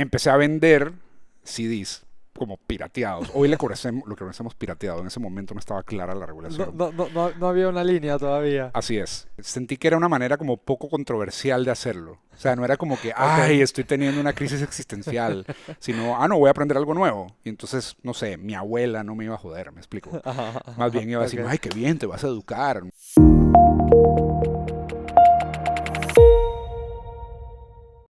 empecé a vender CDs como pirateados. Hoy lo conocemos pirateado. En ese momento no estaba clara la No, regulación. no, no, no, no había una línea todavía. Así es. Sentí que era una manera como poco controversial de hacerlo. O sea, no era como que, Ok. ay, estoy teniendo una crisis existencial, sino, no, voy a aprender algo nuevo. Y entonces, no sé, mi abuela no me iba a joder, me explico. Ajá, Más ajá, bien iba a decirme, ok. ay, qué bien, te vas a educar.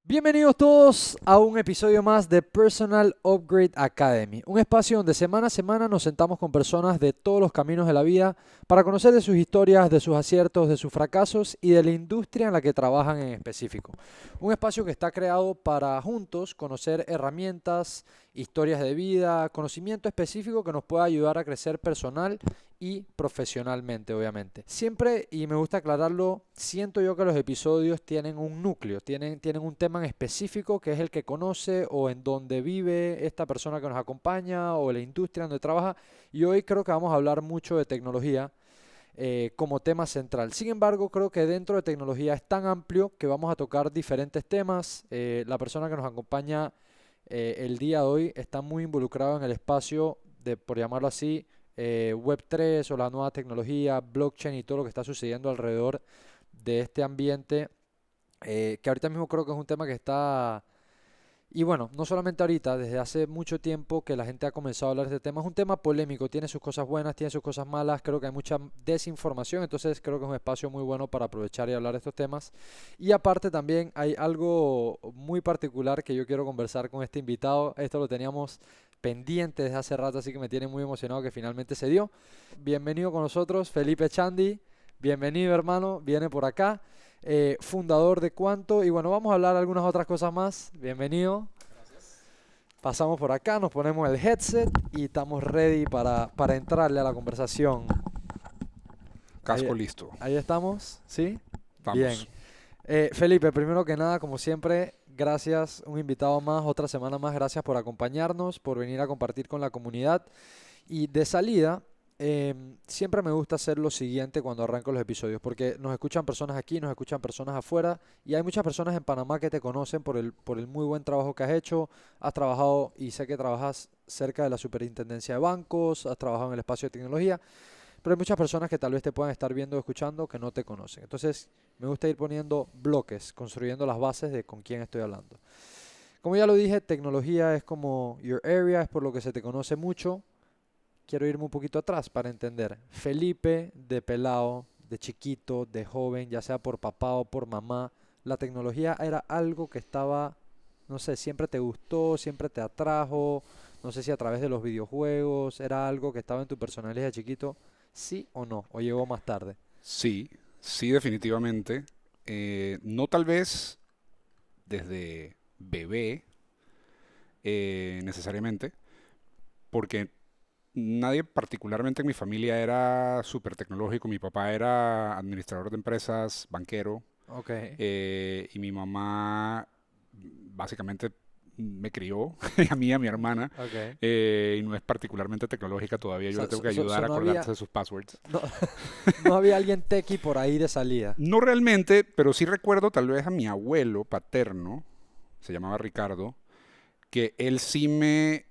Bienvenidos todos a un episodio más de Personal Upgrade Academy, un espacio donde semana a semana nos sentamos con personas de todos los caminos de la vida para conocer de sus historias, de sus aciertos, de sus fracasos y de la industria en la que trabajan en específico. Un espacio que está creado para juntos conocer herramientas, historias de vida, conocimiento específico que nos pueda ayudar a crecer personal y profesionalmente, obviamente. Siempre, y me gusta aclararlo, siento yo que los episodios tienen un núcleo, tienen un tema en específico que es el que conoce o en donde vive esta persona que nos acompaña o la industria donde trabaja. Y hoy creo que vamos a hablar mucho de tecnología como tema central. Sin embargo, creo que dentro de tecnología es tan amplio que vamos a tocar diferentes temas. La persona que nos acompaña el día de hoy está muy involucrado en el espacio de, por llamarlo así, Web3 o la nueva tecnología, blockchain y todo lo que está sucediendo alrededor de este ambiente, que ahorita mismo creo que es un tema que está, y bueno, no solamente ahorita, desde hace mucho tiempo que la gente ha comenzado a hablar de este tema. Es un tema polémico, tiene sus cosas buenas, tiene sus cosas malas, creo que hay mucha desinformación, entonces creo que es un espacio muy bueno para aprovechar y hablar de estos temas. Y aparte también hay algo muy particular que yo quiero conversar con este invitado. Esto lo teníamos pendiente desde hace rato, así que me tiene muy emocionado que finalmente se dio. Bienvenido con nosotros, Felipe Chandi. Bienvenido, hermano, viene por acá. Fundador de Cuanto. Y bueno, vamos a hablar algunas otras cosas más. Bienvenido. Pasamos por acá, nos ponemos el headset y estamos ready para entrarle a la conversación. Ahí, Casco listo. ahí estamos, ¿sí? Bien. Vamos. Felipe, primero que nada, como siempre, gracias, un invitado más, otra semana más, gracias por acompañarnos, por venir a compartir con la comunidad. Y de salida, siempre me gusta hacer lo siguiente cuando arranco los episodios, porque nos escuchan personas aquí, nos escuchan personas afuera, y hay muchas personas en Panamá que te conocen por el muy buen trabajo que has hecho. Has trabajado, y sé que trabajas cerca de la Superintendencia de Bancos, has trabajado en el espacio de tecnología, pero hay muchas personas que tal vez te puedan estar viendo o escuchando que no te conocen. Entonces, me gusta ir poniendo bloques, construyendo las bases de con quién estoy hablando. Como ya lo dije, tecnología es como your area, es por lo que se te conoce mucho. Quiero irme un poquito atrás para entender. Felipe, de pelado, de chiquito, de joven, ya sea por papá o por mamá, la tecnología era algo que estaba, no sé, siempre te gustó, siempre te atrajo, no sé si a través de los videojuegos, era algo que estaba en tu personalidad de chiquito, sí o no, o llegó más tarde. Sí, sí, definitivamente. No tal vez desde bebé necesariamente, porque nadie particularmente en mi familia era súper tecnológico. Mi papá era administrador de empresas, banquero, Ok, y mi mamá básicamente me crió, a mí y a mi hermana, ok. y no es particularmente tecnológica todavía. O Yo le sea, tengo que ayudar a no acordarse había, de sus passwords. no, no había alguien tequi por ahí de salida. No realmente, pero sí recuerdo tal vez a mi abuelo paterno, se llamaba Ricardo, que él sí me,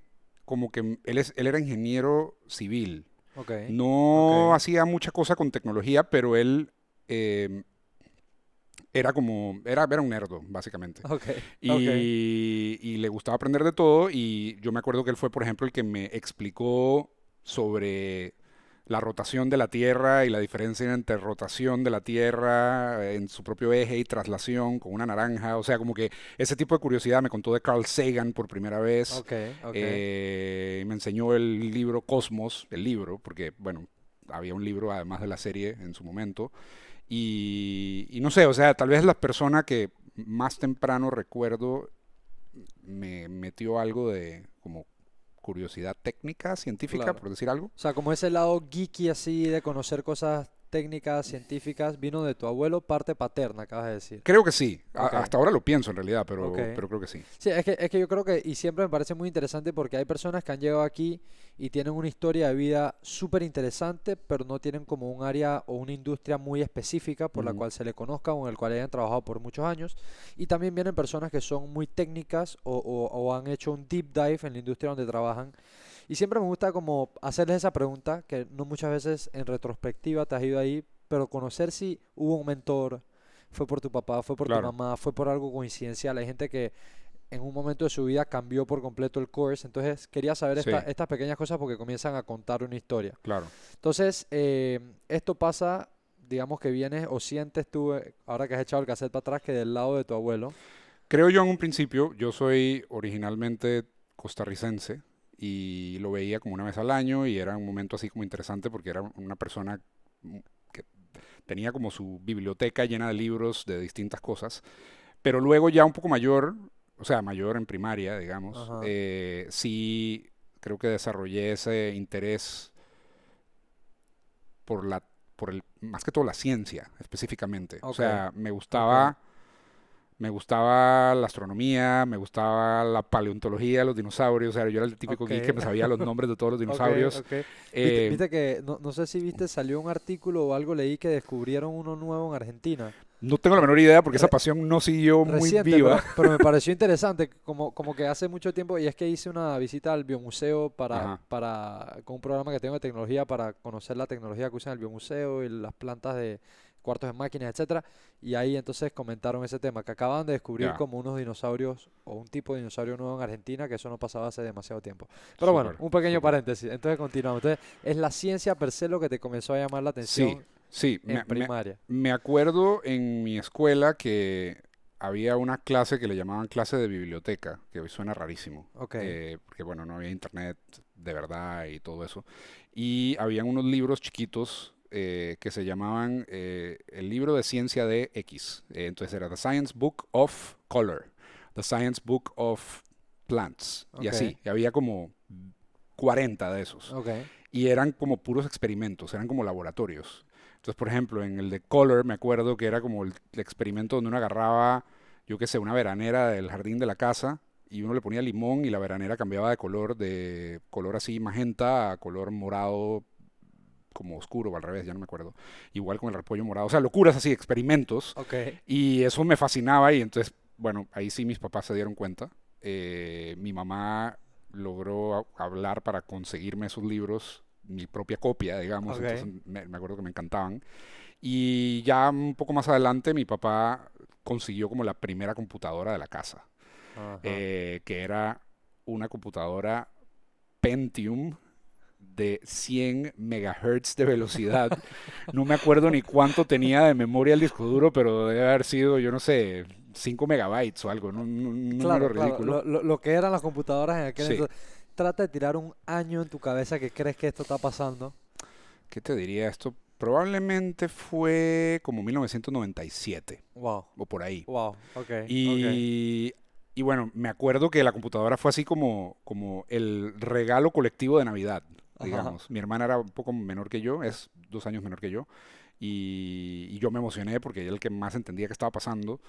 como que él era ingeniero civil. Ok, ok, No hacía mucha cosa con tecnología, pero él era un nerdo, básicamente. ok, ok. Y le gustaba aprender de todo. Y yo me acuerdo que él fue, por ejemplo, el que me explicó sobre la rotación de la Tierra y la diferencia entre rotación de la Tierra en su propio eje y traslación con una naranja. O sea, como que ese tipo de curiosidad me contó de Carl Sagan por primera vez. Ok, ok. Me enseñó el libro Cosmos, el libro, porque, bueno, había un libro además de la serie en su momento. Y no sé, o sea, tal vez la persona que más temprano recuerdo me metió algo de como curiosidad técnica, científica, Claro. por decir algo. O sea, como ese lado geeky así de conocer cosas técnicas, científicas, vino de tu abuelo, parte paterna, acabas de decir. Creo que sí. Ok, Hasta ahora lo pienso en realidad, ok. pero creo que sí. Sí, es que yo creo que, y siempre me parece muy interesante porque hay personas que han llegado aquí y tienen una historia de vida súper interesante, pero no tienen como un área o una industria muy específica por la Ujú. cual se le conozca o en el cual hayan trabajado por muchos años. Y también vienen personas que son muy técnicas o han hecho un deep dive en la industria donde trabajan. Y siempre me gusta como hacerles esa pregunta, que no muchas veces en retrospectiva te has ido ahí, pero conocer si hubo un mentor, fue por tu papá, fue por tu Claro, mamá, fue por algo coincidencial. Hay gente que en un momento de su vida cambió por completo el course. Entonces quería saber sí, estas pequeñas cosas porque comienzan a contar una historia. claro. Entonces, esto pasa, digamos que vienes o sientes tú, ahora que has echado el cassette para atrás, que del lado de tu abuelo. Creo yo en un principio, yo soy originalmente costarricense y lo veía como una vez al año y era un momento así como interesante porque era una persona que tenía como su biblioteca llena de libros de distintas cosas, pero luego ya un poco mayor, o sea, mayor en primaria, digamos, Ajá, sí creo que desarrollé ese interés por más que todo la ciencia específicamente. O ok, sea, ok, me gustaba la astronomía, me gustaba la paleontología, los dinosaurios. O sea, yo era el típico ok, geek que me sabía los nombres de todos los ok, dinosaurios. ok. Viste, Eh, viste que, no sé si viste, salió un artículo o algo, leí que descubrieron uno nuevo en Argentina. no tengo la menor idea porque esa Re- pasión no siguió muy Reciente, viva. pero me pareció interesante, como que hace mucho tiempo, y es que hice una visita al biomuseo Ajá, con un programa que tengo de tecnología para conocer la tecnología que usan en el biomuseo y las plantas de cuartos de máquinas, etcétera, y ahí entonces comentaron ese tema, que acaban de descubrir ya, como unos dinosaurios o un tipo de dinosaurio nuevo en Argentina, que eso no pasaba hace demasiado tiempo. Pero bueno, súper, un pequeño súper. paréntesis, entonces continuamos. Entonces, es la ciencia per se lo que te comenzó a llamar la Sí, atención sí, en primaria. me acuerdo en mi escuela que había una clase que le llamaban clase de biblioteca, que hoy suena rarísimo, Ok, porque bueno, no había internet de verdad y todo eso. Y habían unos libros chiquitos que se llamaban el libro de ciencia de X. Entonces era The Science Book of Color, The Science Book of Plants, y ok, así. Y había como 40 de esos ok, y eran como puros experimentos, eran como laboratorios. Entonces, por ejemplo, en el de Color me acuerdo que era como el experimento donde uno agarraba, yo qué sé, una veranera del jardín de la casa y uno le ponía limón y la veranera cambiaba de color así magenta a color morado como oscuro o al revés, ya no me acuerdo. Igual con el repollo morado, o sea, locuras así, experimentos. ok. Y eso me fascinaba y entonces, bueno, ahí sí mis papás se dieron cuenta. Mi mamá logró hablar para conseguirme esos libros, mi propia copia, digamos, entonces Ok. me acuerdo que me encantaban. Y ya un poco más adelante mi papá consiguió como la primera computadora de la casa, Ajá. que era una computadora Pentium de 100 megahertz de velocidad. No me acuerdo ni cuánto tenía de memoria el disco duro, pero debe haber sido, yo no sé, 5 megabytes o algo, un número Claro, claro. ridículo. Lo que eran las computadoras en aquel Sí, entonces. Trata de tirar un año en tu cabeza que crees que esto está pasando. ¿qué te diría esto? Probablemente fue como 1997 Wow, o por ahí. wow. Ok, ok. Y, y bueno, me acuerdo que la computadora fue así como el regalo colectivo de Navidad, Ajá. digamos. Mi hermana era un poco menor que yo, es 2 años menor que yo. Y yo me emocioné porque era el que más entendía qué estaba pasando.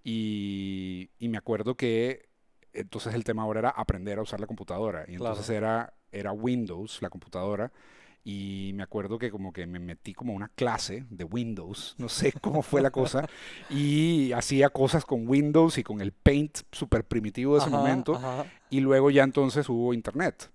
Y me acuerdo que entonces el tema ahora era aprender a usar la computadora. Y entonces Claro. era Windows, la computadora. Y me acuerdo que como que me metí como a una clase de Windows, no sé cómo fue la cosa, y hacía cosas con Windows y con el Paint súper primitivo de ese Ajá, momento, ajá. y luego ya entonces hubo Internet.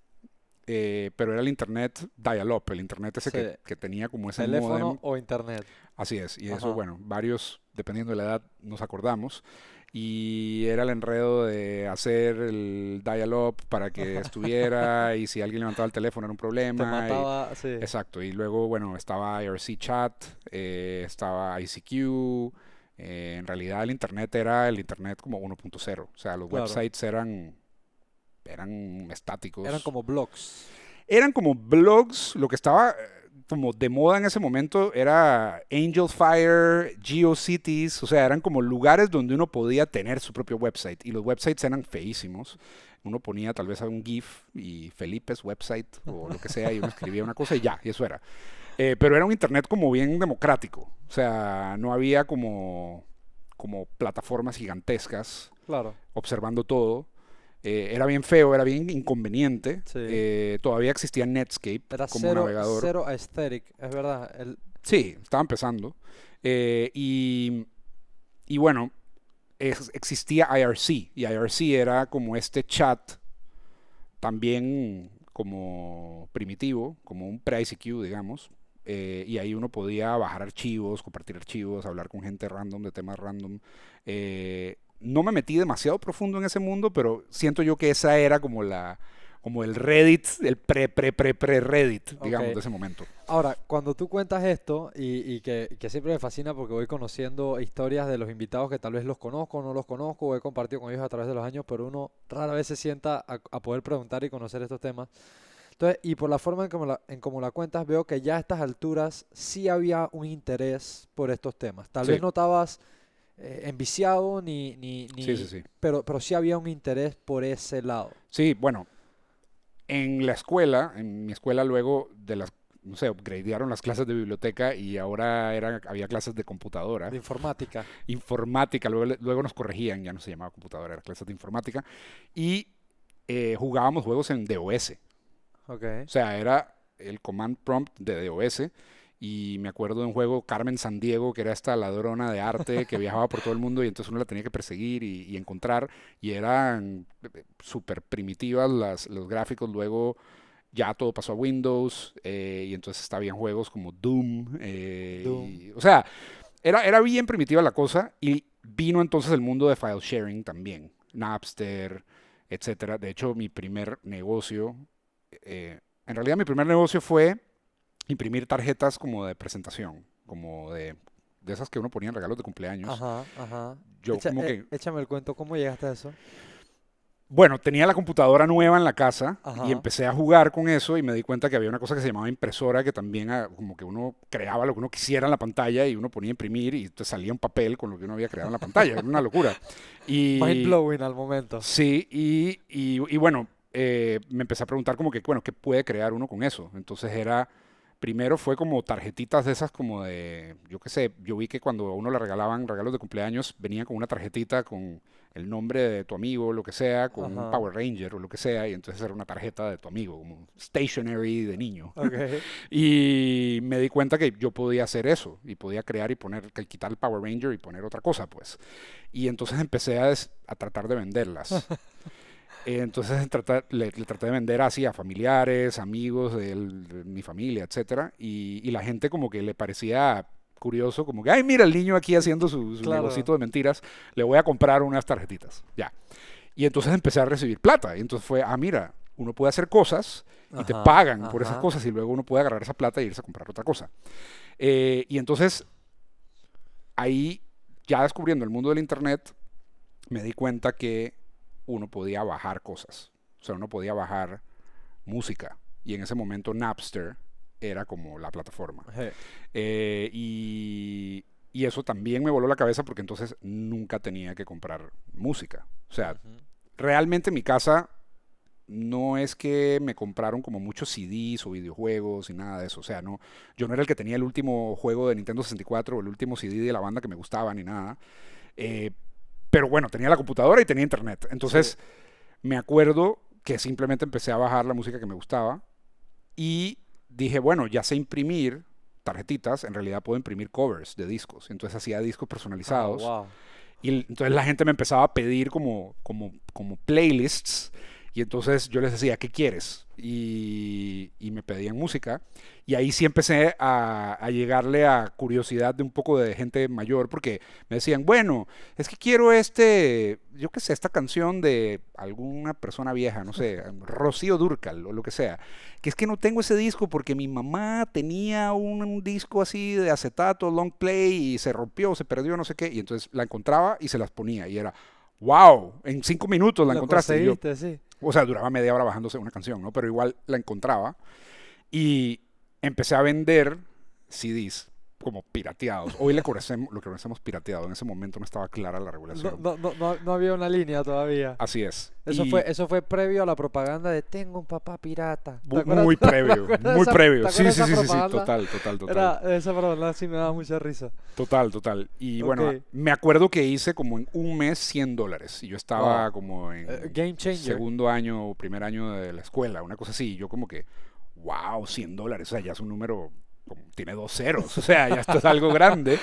Pero era el Internet dial-up, el Internet ese Sí. que tenía como ese Teléfono modem. o internet. Así es, y eso, Ajá. bueno, varios, dependiendo de la edad, nos acordamos. Y era el enredo de hacer el dial-up para que estuviera, y si alguien levantaba el teléfono era un Te problema. mataba, sí. Exacto, y luego, bueno, estaba IRC Chat, estaba ICQ. En realidad, el Internet era el Internet como 1.0, o sea, los Claro. websites eran Eran estáticos. como blogs. Eran como blogs, lo que estaba como de moda en ese momento era Angel Fire, GeoCities, o sea, eran como lugares donde uno podía tener su propio website y los websites eran feísimos. Uno ponía tal vez un GIF y Felipe's website o lo que sea y uno escribía una cosa y ya, y eso era. Pero era un internet como bien democrático. O sea, no había como plataformas gigantescas Claro, observando todo. Era bien feo, era bien inconveniente. sí. Todavía existía Netscape Era como cero, navegador. cero aesthetic, es verdad. Sí, estaba empezando. Eh, y, y bueno, existía IRC. Y IRC era como este chat también como primitivo, como un pre-ICQ, digamos. Y ahí uno podía bajar archivos, compartir archivos, hablar con gente random de temas random. No me metí demasiado profundo en ese mundo, pero siento yo que esa era como el Reddit, el pre-Reddit, Ok. digamos, de ese momento. Ahora, cuando tú cuentas esto, y que siempre me fascina porque voy conociendo historias de los invitados que tal vez los conozco o no los conozco, o he compartido con ellos a través de los años, pero uno rara vez se sienta a poder preguntar y conocer estos temas. Entonces, y por la forma en cómo la cuentas, veo que ya a estas alturas sí había un interés por estos temas. Tal vez Sí, no estabas enviciado, sí, sí, sí. pero sí había un interés por ese lado, Sí, bueno, en la escuela, en mi escuela luego de las, no sé, upgradearon las clases de biblioteca y ahora había clases de computadora, de informática. informática, luego nos corregían, ya no se llamaba computadora, era clases de informática, y jugábamos juegos en DOS. Ok. O sea, era el command prompt de DOS. Y me acuerdo de un juego, Carmen Sandiego, que era esta ladrona de arte que viajaba por todo el mundo y entonces uno la tenía que perseguir y encontrar. Y eran súper primitivas los gráficos. Luego ya todo pasó a Windows y entonces habían juegos como Doom. Doom. O sea, era bien primitiva la cosa y vino entonces el mundo de file sharing también. Napster, etcétera. De hecho, mi primer negocio, en realidad mi primer negocio fue imprimir tarjetas como de presentación, como de esas que uno ponía en regalos de cumpleaños. Ajá, ajá. Yo como que, Échame el cuento, ¿cómo llegaste a eso? bueno, tenía la computadora nueva en la casa y Ajá. empecé a jugar con eso y me di cuenta que había una cosa que se llamaba impresora que también como que uno creaba lo que uno quisiera en la pantalla y uno ponía a imprimir y te salía un papel con lo que uno había creado en la pantalla. Era una locura. Mind Y blowing al momento. sí, y bueno, me empecé a preguntar como que, bueno, ¿qué puede crear uno con eso? Entonces primero fue como tarjetitas de esas como de, yo qué sé, yo vi que cuando a uno le regalaban regalos de cumpleaños, venían con una tarjetita con el nombre de tu amigo, lo que sea, con un Ajá. Power Ranger o lo que sea, y entonces era una tarjeta de tu amigo, como stationery de niño. Ok. Y me di cuenta que yo podía hacer eso, y podía crear y poner, quitar el Power Ranger y poner otra cosa, pues. Y entonces empecé a tratar de venderlas. Entonces le traté de vender así a familiares, amigos de mi familia, etcétera, y la gente como que le parecía curioso, como que, ay, mira el niño aquí haciendo su Claro. negocito de mentiras, le voy a comprar unas tarjetitas, ya. Y entonces empecé a recibir plata, y entonces fue, mira, uno puede hacer cosas y te Ajá, pagan por esas ajá. cosas y luego uno puede agarrar esa plata e irse a comprar otra cosa. Y entonces ahí, ya descubriendo el mundo del internet, me di cuenta que uno podía bajar cosas. O sea, uno podía bajar música. Y en ese momento Napster era como la plataforma. Je, Y eso también me voló la cabeza porque entonces nunca tenía que comprar música. O sea, ujú. realmente en mi casa no es que me compraron como muchos CDs o videojuegos y nada de eso. O sea, no, yo no era el que tenía el último juego de Nintendo 64 o el último CD de la banda que me gustaba ni nada. Eh, pero bueno, tenía la computadora y tenía internet. Sí. Entonces me acuerdo que simplemente empecé a bajar la música que me gustaba y dije, bueno, ya sé imprimir tarjetitas, en realidad puedo imprimir covers de discos. Entonces hacía discos Ah, personalizados wow. y entonces la gente me empezaba a pedir como playlists y entonces yo les decía, ¿qué quieres? Y me pedían música. Y ahí sí empecé a llegarle a curiosidad de un poco de gente mayor, porque me decían, bueno, es que quiero yo qué sé, esta canción de alguna persona vieja, no sé, Rocío Dúrcal o lo que sea, que es que no tengo ese disco porque mi mamá tenía un disco así de acetato, long play, y se rompió, se perdió, no sé qué, y entonces la encontraba y se las ponía, y era, wow, en 5 minutos la Lo encontraste, y yo, conseguiste, sí. o sea, duraba media hora bajándose una canción, ¿no? Pero igual la encontraba y empecé a vender CDs como pirateados. Hoy lo conocemos pirateado. En ese momento no estaba clara la No, regulación. no había una línea todavía. Así es. Eso fue previo a la propaganda de tengo un papá pirata. ¿Te acuerdas? Muy previo, ¿Te acuerdas de muy esa- previo. ¿te Sí, acuerdas sí, de sí, esa sí, sí, propaganda? total. Esa propaganda sí me daba mucha risa. Total. Y bueno, Ok. me acuerdo que hice como en un mes $100. Y yo estaba Wow. como en Game changer. segundo año o primer año de la escuela, una cosa así. Y yo como que, wow, $100. O sea, ya es un número, tiene 2 ceros. O sea, ya esto es algo grande.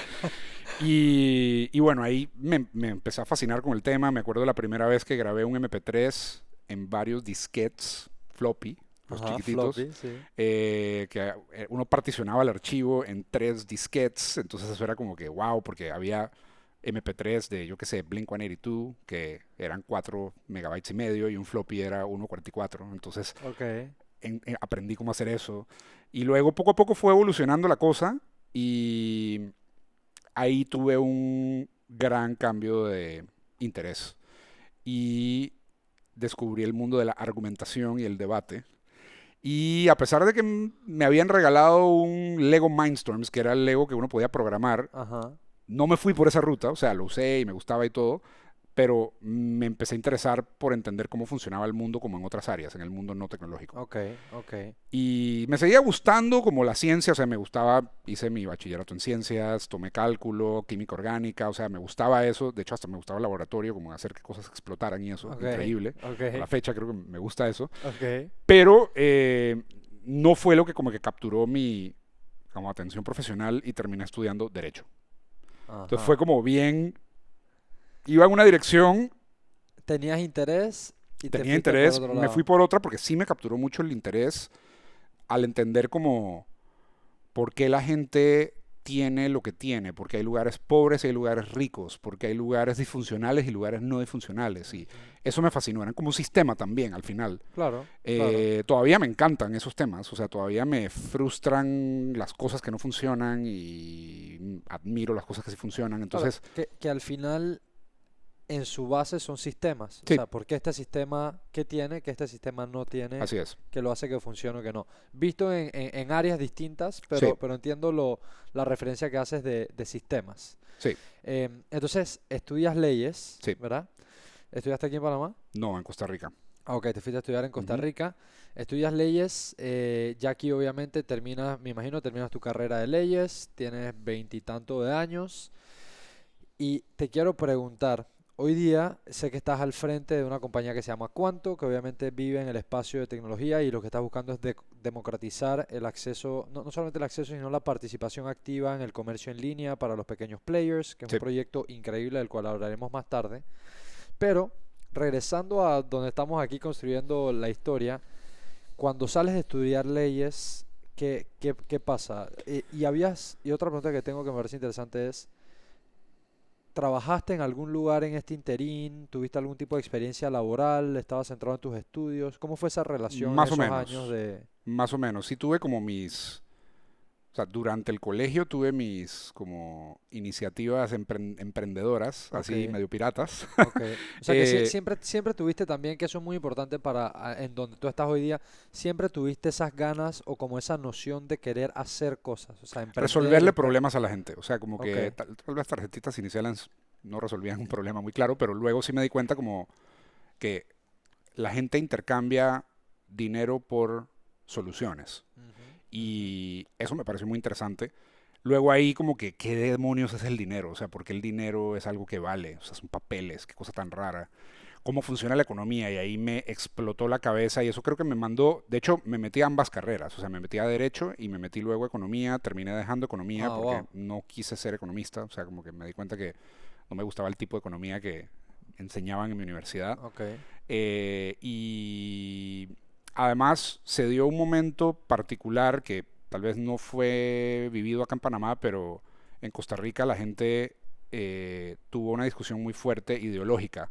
Y bueno, ahí me empecé a fascinar con el tema. Me acuerdo la primera vez que grabé un MP3 en varios disquetes floppy, los Ajá, chiquititos, floppy, sí. que uno particionaba el archivo en 3 disquetes. Entonces eso era como que wow, porque había MP3 de, yo qué sé, Blink-182, que eran 4,5 MB, y un floppy era 1,44. Entonces Ok. aprendí cómo hacer eso. Y luego poco a poco fue evolucionando la cosa y ahí tuve un gran cambio de interés y descubrí el mundo de la argumentación y el debate. Y a pesar de que me habían regalado un Lego Mindstorms, que era el Lego que uno podía programar, Ajá. no me fui por esa ruta, o sea, lo usé y me gustaba y todo, pero me empecé a interesar por entender cómo funcionaba el mundo como en otras áreas, en el mundo no tecnológico. Ok, ok. Y me seguía gustando como la ciencia, o sea, me gustaba, hice mi bachillerato en ciencias, tomé cálculo, química orgánica, o sea, me gustaba eso, de hecho hasta me gustaba el laboratorio, como hacer que cosas explotaran y eso, Ok, increíble. A la ok, fecha creo que me gusta eso, ok. pero no fue lo que como que capturó mi como atención profesional y terminé estudiando derecho. Entonces fue Ajá. como bien, iba en una dirección, Tenías interés y te tenía fuiste por interés, otro me fui lado. por otra porque sí me capturó mucho el interés al entender como por qué la gente tiene lo que tiene, porque hay lugares pobres y hay lugares ricos, porque hay lugares disfuncionales y lugares no disfuncionales. Y Ujú. eso me fascinó, eran como un sistema también al final. Claro, claro. Todavía me encantan esos temas, o sea, todavía me frustran las cosas que no funcionan y admiro las cosas que sí funcionan. Claro, Entonces, que al final en su base son sistemas. O sí, sea, ¿por qué este sistema qué tiene que este sistema no tiene así es. que lo hace que funcione o que no? Visto en áreas distintas, Sí, pero entiendo la referencia que haces de sistemas. sí, Entonces, estudias leyes, sí. ¿verdad? ¿Estudiaste aquí en Panamá? No, en Costa Rica. Ah, ok, te fuiste a estudiar en Costa Ujú. Rica. Estudias leyes, ya aquí obviamente terminas, me imagino, terminas tu carrera de leyes, tienes veintitantos de años. Y te quiero preguntar, hoy día sé que estás al frente de una compañía que se llama Quanto, que obviamente vive en el espacio de tecnología y lo que estás buscando es democratizar el acceso, no solamente el acceso, sino la participación activa en el comercio en línea para los pequeños players, que es un Sí, proyecto increíble del cual hablaremos más tarde. Pero regresando a donde estamos aquí construyendo la historia, cuando sales de estudiar leyes, ¿qué pasa? Y otra pregunta que tengo que me parece interesante es, ¿trabajaste en algún lugar en este interín? ¿Tuviste algún tipo de experiencia laboral? ¿Estabas centrado en tus estudios? ¿Cómo fue esa relación en más o esos años menos. de... Más o menos. Sí tuve como o sea, durante el colegio tuve mis como iniciativas emprendedoras, Ok, así medio piratas. ok. O sea que Eh, siempre tuviste también, que eso es muy importante para en donde tú estás hoy día, siempre tuviste esas ganas o como esa noción de querer hacer cosas, o sea, emprender y resolverle estar... problemas a la gente. O sea, como Ok, que tal vez tarjetitas iniciales no resolvían un problema muy claro, pero luego sí me di cuenta como que la gente intercambia dinero por soluciones. ujú, ujú. Y eso me pareció muy interesante. Luego ahí como que, ¿qué demonios es el dinero? O sea, ¿por qué el dinero es algo que vale? O sea, son papeles, qué cosa tan rara. ¿Cómo funciona la economía? Y ahí me explotó la cabeza y eso creo que me mandó, de hecho, me metí a ambas carreras. O sea, me metí a Derecho y me metí luego a Economía. Terminé dejando Economía Ah, porque wow, no quise ser economista. O sea, como que me di cuenta que no me gustaba el tipo de economía que enseñaban en mi universidad. ok, Y además se dio un momento particular que tal vez no fue vivido acá en Panamá, pero en Costa Rica la gente tuvo una discusión muy fuerte ideológica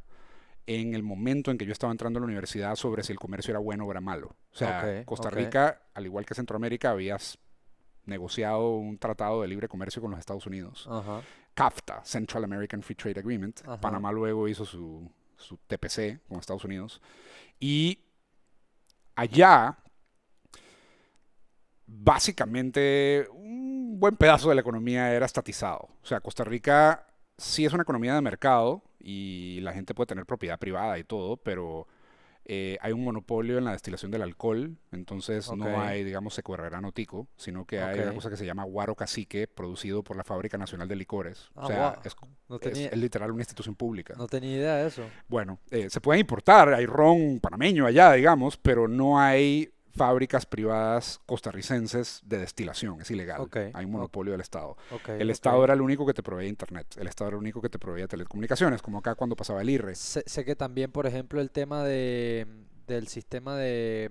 en el momento en que yo estaba entrando a la universidad sobre si el comercio era bueno o era malo. O ok, sea, Costa ok, Rica, al igual que Centroamérica, habías negociado un tratado de libre comercio con los Estados Unidos. ajá, CAFTA, Central American Free Trade Agreement. ajá, Panamá luego hizo su TPC con Estados Unidos. Y allá, básicamente, buen pedazo de la economía era estatizado. O sea, Costa Rica sí es una economía de mercado y la gente puede tener propiedad privada y todo, pero hay un monopolio en la destilación del alcohol, entonces Ok, no hay, digamos, Seco Herrerano Tico, sino que hay una ok. cosa que se llama Guaro Cacique, producido por la Fábrica Nacional de Licores. O Ah, sea, wow. es, No es, tenía, es literal una institución pública. no tenía idea de eso. Bueno, se puede importar, hay ron panameño allá, digamos, pero no hay fábricas privadas costarricenses de destilación, es ilegal, Ok, hay un o- monopolio del Estado. ok, El ok. Estado era el único que te proveía internet, el Estado era el único que te proveía telecomunicaciones, como acá cuando pasaba el IRRE. Sé que también, por ejemplo, el tema del sistema de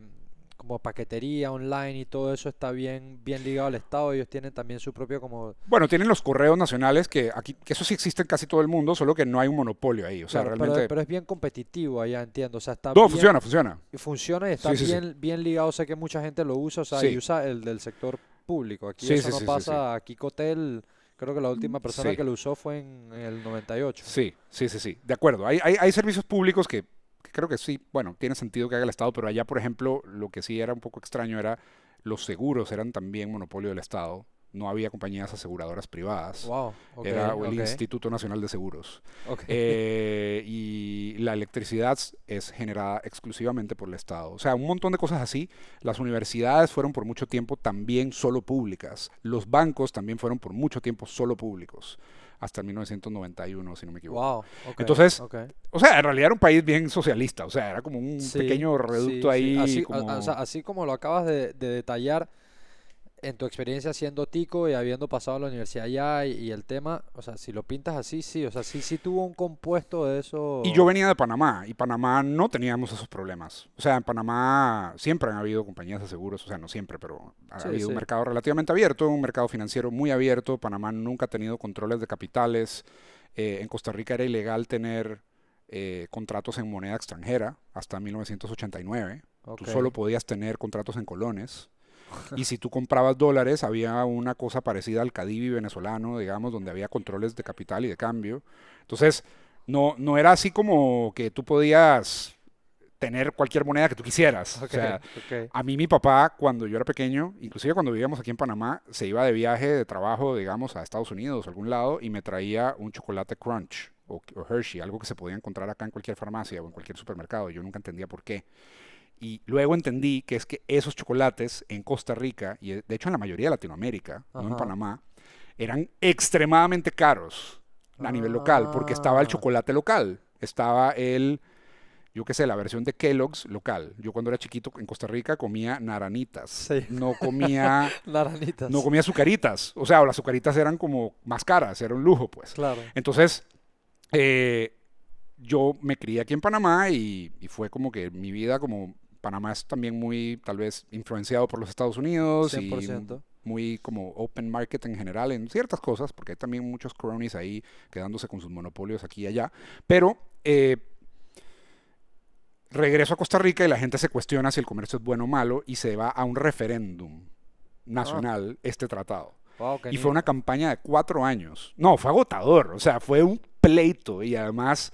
como paquetería online y todo eso está bien ligado al Estado. Ellos tienen también su propio como... Bueno, tienen los correos nacionales que aquí, que eso sí existe en casi todo el mundo, solo que no hay un monopolio ahí. O sea, Claro, realmente pero es bien competitivo allá, entiendo. O sea, está no bien, funciona, funciona. funciona y está Sí, sí, sí. bien ligado. Sé que mucha gente lo usa, o sea, y Sí, usa el del sector público. Aquí sí, eso sí, no sí, sí, sí. pasa. Aquí Cotel, creo que la última persona Sí, que lo usó fue en el 98. sí, sí, sí, sí. De acuerdo. Hay servicios públicos que creo que sí, bueno, tiene sentido que haga el Estado, pero allá, por ejemplo, lo que sí era un poco extraño era los seguros eran también monopolio del Estado. No había compañías aseguradoras privadas. Wow, ok, Era el ok, Instituto Nacional de Seguros. ok. Y la electricidad es generada exclusivamente por el Estado. O sea, un montón de cosas así. Las universidades fueron por mucho tiempo también solo públicas. Los bancos también fueron por mucho tiempo solo públicos. Hasta 1991, si no me equivoco. Wow, ok, Entonces, ok. o sea, en realidad era un país bien socialista. O sea, era como un Sí, pequeño reducto sí, sí. ahí, Así, o sea, como... así como lo acabas de detallar en tu experiencia siendo tico y habiendo pasado a la universidad allá y el tema, o sea, si lo pintas así, sí, o sea, sí tuvo un compuesto de Y yo eso. venía de Panamá, y Panamá no teníamos esos problemas. O sea, en Panamá siempre han habido compañías de seguros, o sea, no siempre, pero ha Sí, habido un sí. mercado relativamente abierto, un mercado financiero muy abierto. Panamá nunca ha tenido controles de capitales. En Costa Rica era ilegal tener contratos en moneda extranjera hasta 1989. Tú Ok. solo podías tener contratos en colones. Y si tú comprabas dólares, había una cosa parecida al Cadivi venezolano, digamos, donde había controles de capital y de cambio. Entonces, no era así como que tú podías tener cualquier moneda que tú quisieras. O Ok, sea, ok. a mí mi papá, cuando yo era pequeño, inclusive cuando vivíamos aquí en Panamá, se iba de viaje de trabajo, digamos, a Estados Unidos o algún lado y me traía un chocolate Crunch o Hershey, algo que se podía encontrar acá en cualquier farmacia o en cualquier supermercado. Yo nunca entendía por qué. Y luego entendí que es que esos chocolates en Costa Rica, y de hecho en la mayoría de Latinoamérica, no en Ajá. Panamá, eran extremadamente caros a nivel local, porque estaba el Ah, chocolate local, estaba yo qué sé, la versión de Kellogg's local. Yo cuando era chiquito en Costa Rica comía naranitas, sí, no naranitas. comía azucaritas, o sea, las azucaritas eran como más caras, era un lujo, pues. Claro. Entonces, eh, yo me crié aquí en Panamá y fue como que mi vida como Panamá es también muy tal vez influenciado por los Estados Unidos cien por y ciento. muy como open market en general en ciertas cosas, porque hay también muchos cronies ahí quedándose con sus monopolios aquí y allá, pero regreso a Costa Rica y la gente se cuestiona si el comercio es bueno o malo y se va a un referéndum Ah, nacional este tratado. wow, qué Y fue ni... una campaña de 4 años. No, fue agotador. O sea, fue un pleito. Y además,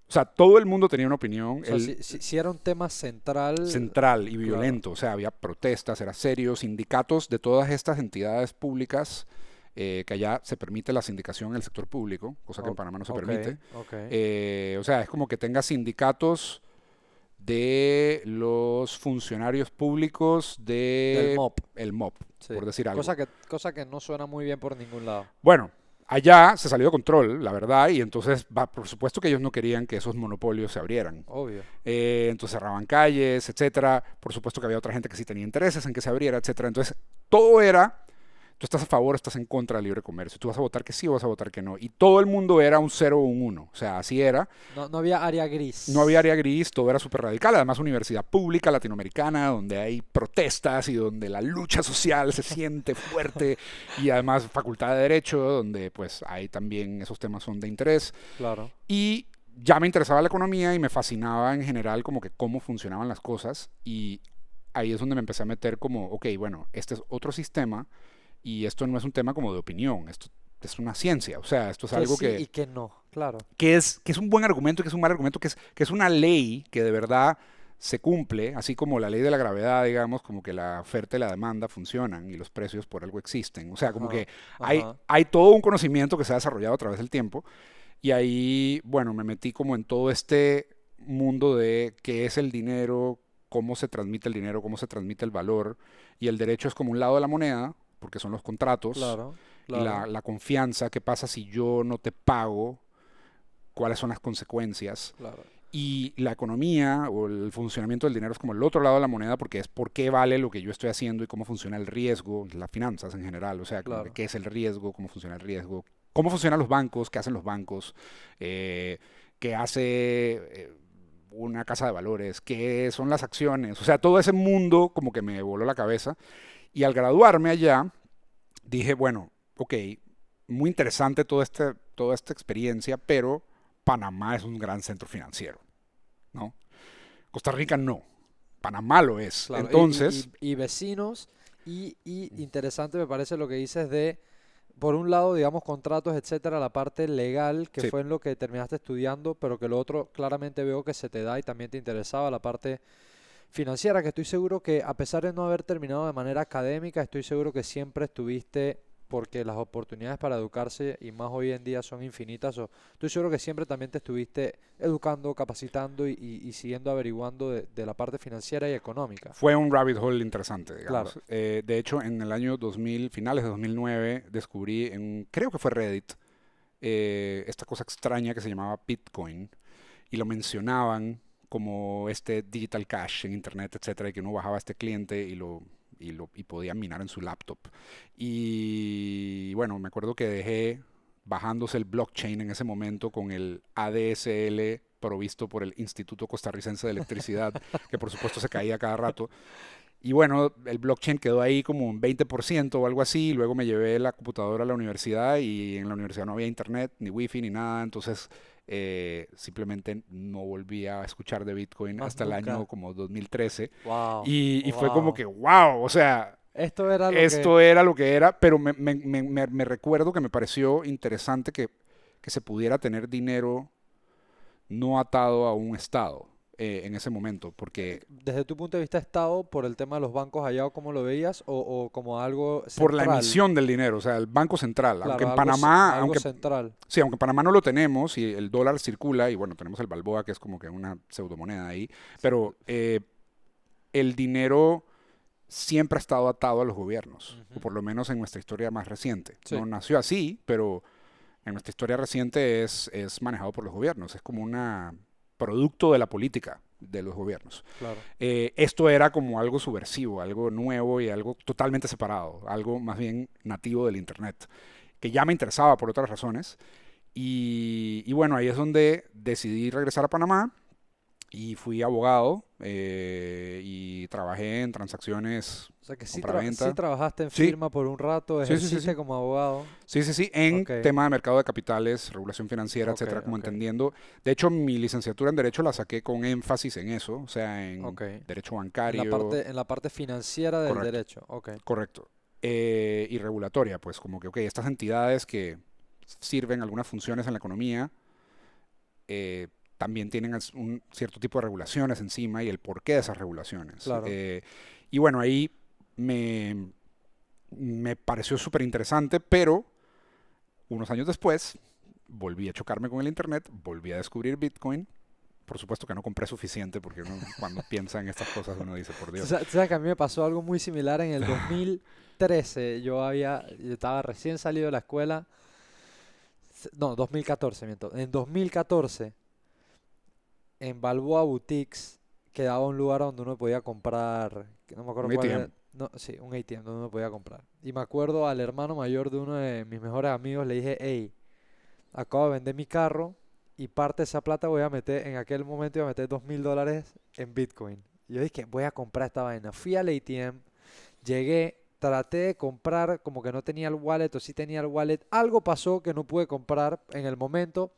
o sea, todo el mundo tenía una opinión. O sea, El si era un tema central, central y claro. violento. O sea, había protestas, era serio. Sindicatos de todas estas entidades públicas, que allá se permite la sindicación en el sector público, cosa que en O- Panamá no se ok, permite. ok. O sea, es como que tenga sindicatos de los funcionarios públicos Del de MOP, el MOP, sí. por decir algo. Cosa que no suena muy bien por ningún lado. Bueno, allá se salió de control, la verdad, y entonces, por supuesto que ellos no querían que esos monopolios se abrieran. Obvio. Entonces cerraban calles, etcétera. Por supuesto que había otra gente que sí tenía intereses en que se abriera, etcétera. Entonces, todo era, tú estás a favor, estás en contra del libre comercio. Tú vas a votar que sí o vas a votar que no. Y todo el mundo era un 0 o un 1. O sea, así era. No había área No había gris. área gris, todo era súper radical. Además, universidad pública latinoamericana, donde hay protestas y donde la lucha social se siente fuerte. Y además, facultad de Derecho, donde pues hay también esos temas son de interés. Claro. Y ya me interesaba la economía y me fascinaba en general como que cómo funcionaban las cosas. Y ahí es donde me empecé a meter como, ok, bueno, este es otro sistema y esto no es un tema como de opinión, esto es una ciencia. O sea, esto es Que algo sí y que no, claro. que es un buen argumento, que es un mal argumento, que es una ley que de verdad se cumple, así como la ley de la gravedad, digamos, como que la oferta y la demanda funcionan y los precios por algo existen. O sea, como Ajá, que ajá, hay todo un conocimiento que se ha desarrollado a través del tiempo y ahí, bueno, me metí como en todo este mundo de qué es el dinero, cómo se transmite el dinero, cómo se transmite el valor y el derecho es como un lado de la moneda, porque son los contratos claro, y claro, la confianza, qué pasa si yo no te pago, cuáles son las consecuencias. claro, Y la economía o el funcionamiento del dinero es como el otro lado de la moneda porque es por qué vale lo que yo estoy haciendo y cómo funciona el riesgo, las finanzas en general, o sea, como que claro. qué es el riesgo, cómo funciona el riesgo, cómo funcionan los bancos, qué hacen los bancos, eh, qué hace una casa de valores, qué son las acciones, o sea, todo ese mundo como que me voló la cabeza. Y al graduarme allá, dije, bueno, ok, muy interesante toda esta experiencia, pero Panamá es un gran centro financiero, ¿no? Costa Rica no, Panamá lo es. Claro, Entonces, y vecinos, y interesante me parece lo que dices de, por un lado, digamos, contratos, etcétera, la parte legal, que sí, fue en lo que terminaste estudiando, pero que lo otro claramente veo que se te da y también te interesaba, la parte financiera, que estoy seguro que a pesar de no haber terminado de manera académica, estoy seguro que siempre estuviste, porque las oportunidades para educarse y más hoy en día son infinitas, estoy seguro que siempre también te estuviste educando, capacitando y siguiendo averiguando de la parte financiera y económica. fue un rabbit hole interesante, Claro. digamos. De hecho, en el año 2000, finales de 2009, descubrí creo que fue Reddit, esta cosa extraña que se llamaba Bitcoin y lo mencionaban como este digital cash en internet, etcétera, y que uno bajaba a este cliente y podía minar en su laptop. Y bueno, me acuerdo que dejé bajándose el blockchain en ese momento con el ADSL provisto por el Instituto Costarricense de Electricidad, que por supuesto se caía cada rato. Y bueno, el blockchain quedó ahí como un 20% o algo así. Luego me llevé la computadora a la universidad y en la universidad no había internet, ni wifi, ni nada. Entonces simplemente no volví a escuchar de Bitcoin Más hasta el año nunca. como 2013. Wow, Y fue como wow. que, wow, o sea, Esto era lo que, esto era lo que era, pero me recuerdo que me pareció interesante que se pudiera tener dinero no atado a un estado en ese momento, porque desde tu punto de vista, Estado, por el tema de los bancos allá, o cómo lo veías, o como algo por la central. emisión del dinero, o sea, el Banco Central, aunque Claro, en algo, Panamá, algo central. sí, aunque en Panamá no lo tenemos y el dólar circula y bueno, tenemos el Balboa que es como que una pseudomoneda ahí, pero el dinero siempre ha estado atado a los gobiernos, o Ujú. por lo menos en nuestra historia más reciente. Sí, No nació así, pero en nuestra historia reciente es manejado por los gobiernos, es como un producto de la política de los gobiernos. claro. Esto era como algo subversivo, algo nuevo y algo totalmente separado, algo más bien nativo del Internet, que ya me interesaba por otras razones. Y bueno, ahí es donde decidí regresar a Panamá y fui abogado y trabajé en transacciones O sea que sí compraventa. trabajaste en Sí, firma por un rato, sí, sí, sí, ejerciste sí. como abogado. Sí, sí, sí, en Ok, tema de mercado de capitales, regulación financiera, ok, etcétera, como ok, entendiendo. De hecho, mi licenciatura en Derecho la saqué con énfasis en eso, o sea, en ok. Derecho Bancario, En la parte financiera del correcto, derecho. Ok, correcto. Y regulatoria, pues como que, ok, estas entidades que sirven algunas funciones en la economía eh, también tienen un cierto tipo de regulaciones encima y el porqué de esas regulaciones. claro. Y bueno, ahí me, me pareció súper interesante, pero unos años después volví a chocarme con el Internet, volví a descubrir Bitcoin. Por supuesto que no compré suficiente porque uno, cuando piensa en estas cosas uno dice, por Dios. Tú sabes que a mí me pasó algo muy similar en el 2013. Yo estaba recién salido de la escuela. No, 2014, miento. En 2014, en Balboa Boutiques, quedaba un lugar donde uno podía comprar, que no me acuerdo Un cuál era. ATM. No, sí, un ATM donde uno podía comprar. Y me acuerdo al hermano mayor de uno de mis mejores amigos, le dije, hey, acabo de vender mi carro y parte de esa plata voy a meter, en aquel momento iba a meter $2000 en Bitcoin. Y yo dije, voy a comprar esta vaina. Fui al ATM, llegué, traté de comprar, como que no tenía el wallet o sí tenía el wallet. Algo pasó que no pude comprar en el momento.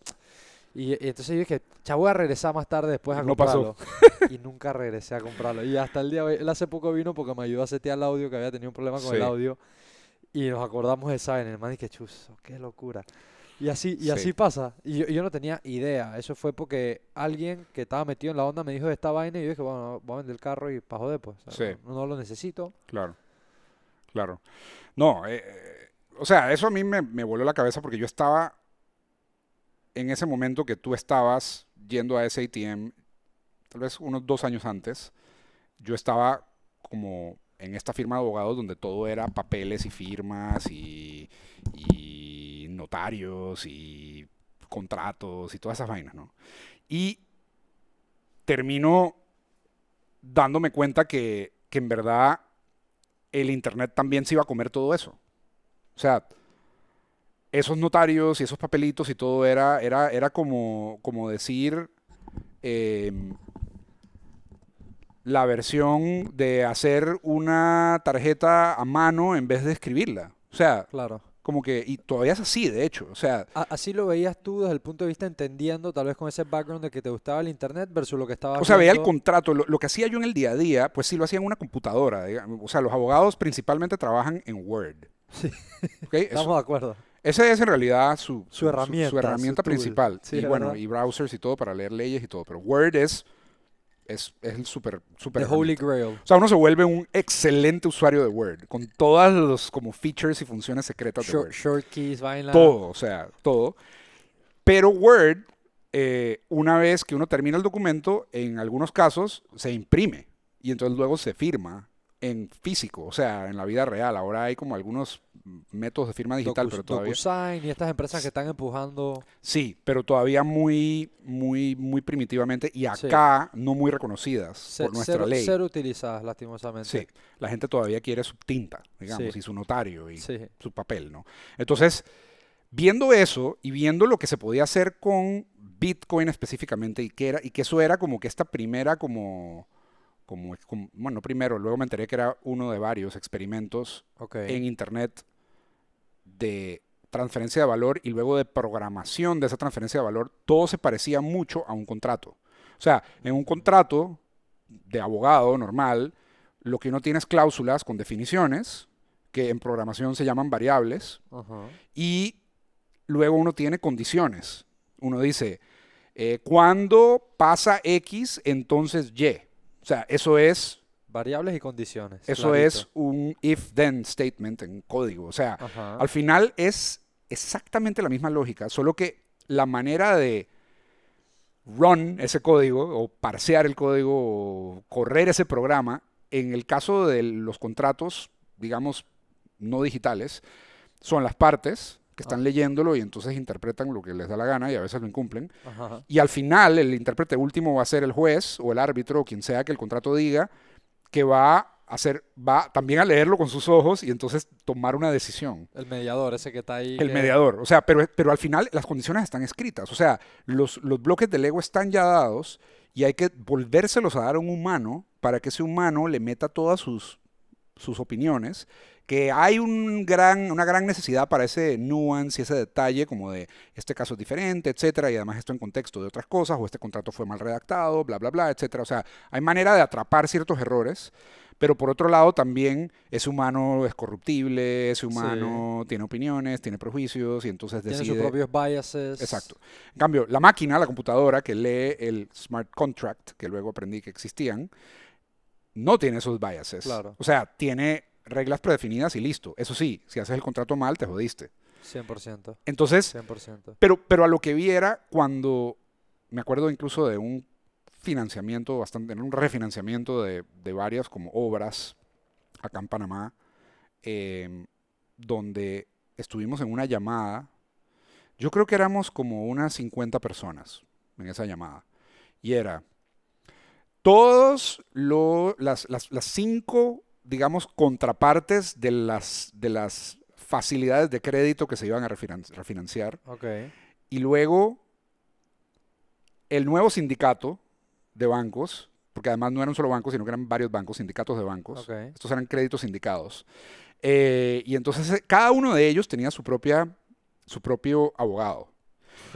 Y entonces yo dije, ya voy a regresar más tarde después Y a no pasó. comprarlo. Y nunca regresé a comprarlo. Y hasta el día de hoy, él hace poco vino porque me ayudó a setear el audio, que había tenido un problema con el Sí. audio. Y nos acordamos de esa vaina. El man dije, chuzo, qué locura. Y Sí, así pasa. Y yo no tenía idea. Eso fue porque alguien que estaba metido en la onda me dijo de esta vaina y yo dije, bueno, voy a vender el carro y para joder, pues. O sea, sí, no lo necesito. claro, claro. No, o sea, eso a mí me voló la cabeza porque yo estaba en ese momento que tú estabas yendo a ese ATM, tal vez unos 2 años antes, yo estaba como en esta firma de abogados donde todo era papeles y firmas y notarios y contratos y todas esas vainas, ¿no? Y termino dándome cuenta que en verdad el Internet también se iba a comer todo eso. O sea, esos notarios y esos papelitos y todo era como decir eh, la versión de hacer una tarjeta a mano en vez de escribirla. O sea, Claro. como que, y todavía es así, de hecho. O sea, Así lo veías tú desde el punto de vista entendiendo, tal vez con ese background de que te gustaba el internet versus lo que estabas veía el viendo. contrato, lo que hacía yo en el día a día, pues sí lo hacía en una computadora. Digamos. O sea, los abogados principalmente trabajan en Word. Sí, ¿Ok? estamos de acuerdo. Ese es en realidad Su su herramienta, su herramienta tool. principal. Sí, Y es bueno, verdad. y browsers y todo para leer leyes y todo. Pero Word es el super The Holy herramienta. Grail. O sea, uno se vuelve un excelente usuario de Word, con todas los como features y funciones secretas de Word. Short keys, vaina. Todo, o sea, todo. Pero Word, una vez que uno termina el documento, en algunos casos se imprime y entonces luego se firma en físico, o sea, en la vida real. Ahora hay como algunos métodos de firma digital, pero todavía... DocuSign y estas empresas que están empujando. Sí, pero todavía muy primitivamente y Sí. acá no muy reconocidas por nuestra Cero, ley. cero utilizadas, lastimosamente. Sí, la gente todavía quiere su tinta, digamos, Sí, y su notario y sí. su papel, ¿no? Entonces, viendo eso y viendo lo que se podía hacer con Bitcoin específicamente y que eso era como que esta primera bueno, primero, luego me enteré que era uno de varios experimentos Ok. en Internet de transferencia de valor y luego de programación de esa transferencia de valor, todo se parecía mucho a un contrato. O sea, en un contrato de abogado normal, lo que uno tiene es cláusulas con definiciones, que en programación se llaman variables, Ajá. y luego uno tiene condiciones. Uno dice, cuando pasa X, entonces Y. O sea, Variables y condiciones. eso Clarito. es un if-then statement en código. O sea, Ajá. al final es exactamente la misma lógica, solo que la manera de run ese código o parsear el código o correr ese programa, en el caso de los contratos, digamos, no digitales, son las partes que Ah, están leyéndolo y entonces interpretan lo que les da la gana y a veces lo incumplen. ajá. Y al final el intérprete último va a ser el juez o el árbitro o quien sea que el contrato diga que va también a leerlo con sus ojos y entonces tomar una decisión. El mediador, ese que está ahí El que... mediador, o sea, pero al final las condiciones están escritas, o sea, los bloques de Lego están ya dados y hay que volvérselos a dar a un humano para que ese humano le meta todas sus opiniones, que hay una gran necesidad para ese nuance y ese detalle, como de este caso es diferente, etcétera, y además esto en contexto de otras cosas, o este contrato fue mal redactado, bla, bla, bla, etcétera. O sea, hay manera de atrapar ciertos errores, pero por otro lado también ese humano es corruptible, ese Sí. humano tiene opiniones, tiene prejuicios y entonces Tiene sus decide... propios biases. Exacto. En cambio, la máquina, la computadora que lee el smart contract, que luego aprendí que existían, no tiene esos biases. Claro. O sea, tiene reglas predefinidas y listo. Eso sí, si haces el contrato mal, te jodiste. 100%. Entonces, 100%. pero a lo que vi era cuando, me acuerdo incluso de un financiamiento bastante, un refinanciamiento de varias como obras acá en Panamá, donde estuvimos en una llamada. Yo creo que éramos como unas 50 personas en esa llamada. Y era todos las cinco, digamos, contrapartes de las facilidades de crédito que se iban a refinanciar. Ok. Y luego el nuevo sindicato de bancos, porque además no era un solo banco, sino que eran varios bancos, sindicatos de bancos. Ok. Estos eran créditos sindicados. Y entonces cada uno de ellos tenía su propio abogado.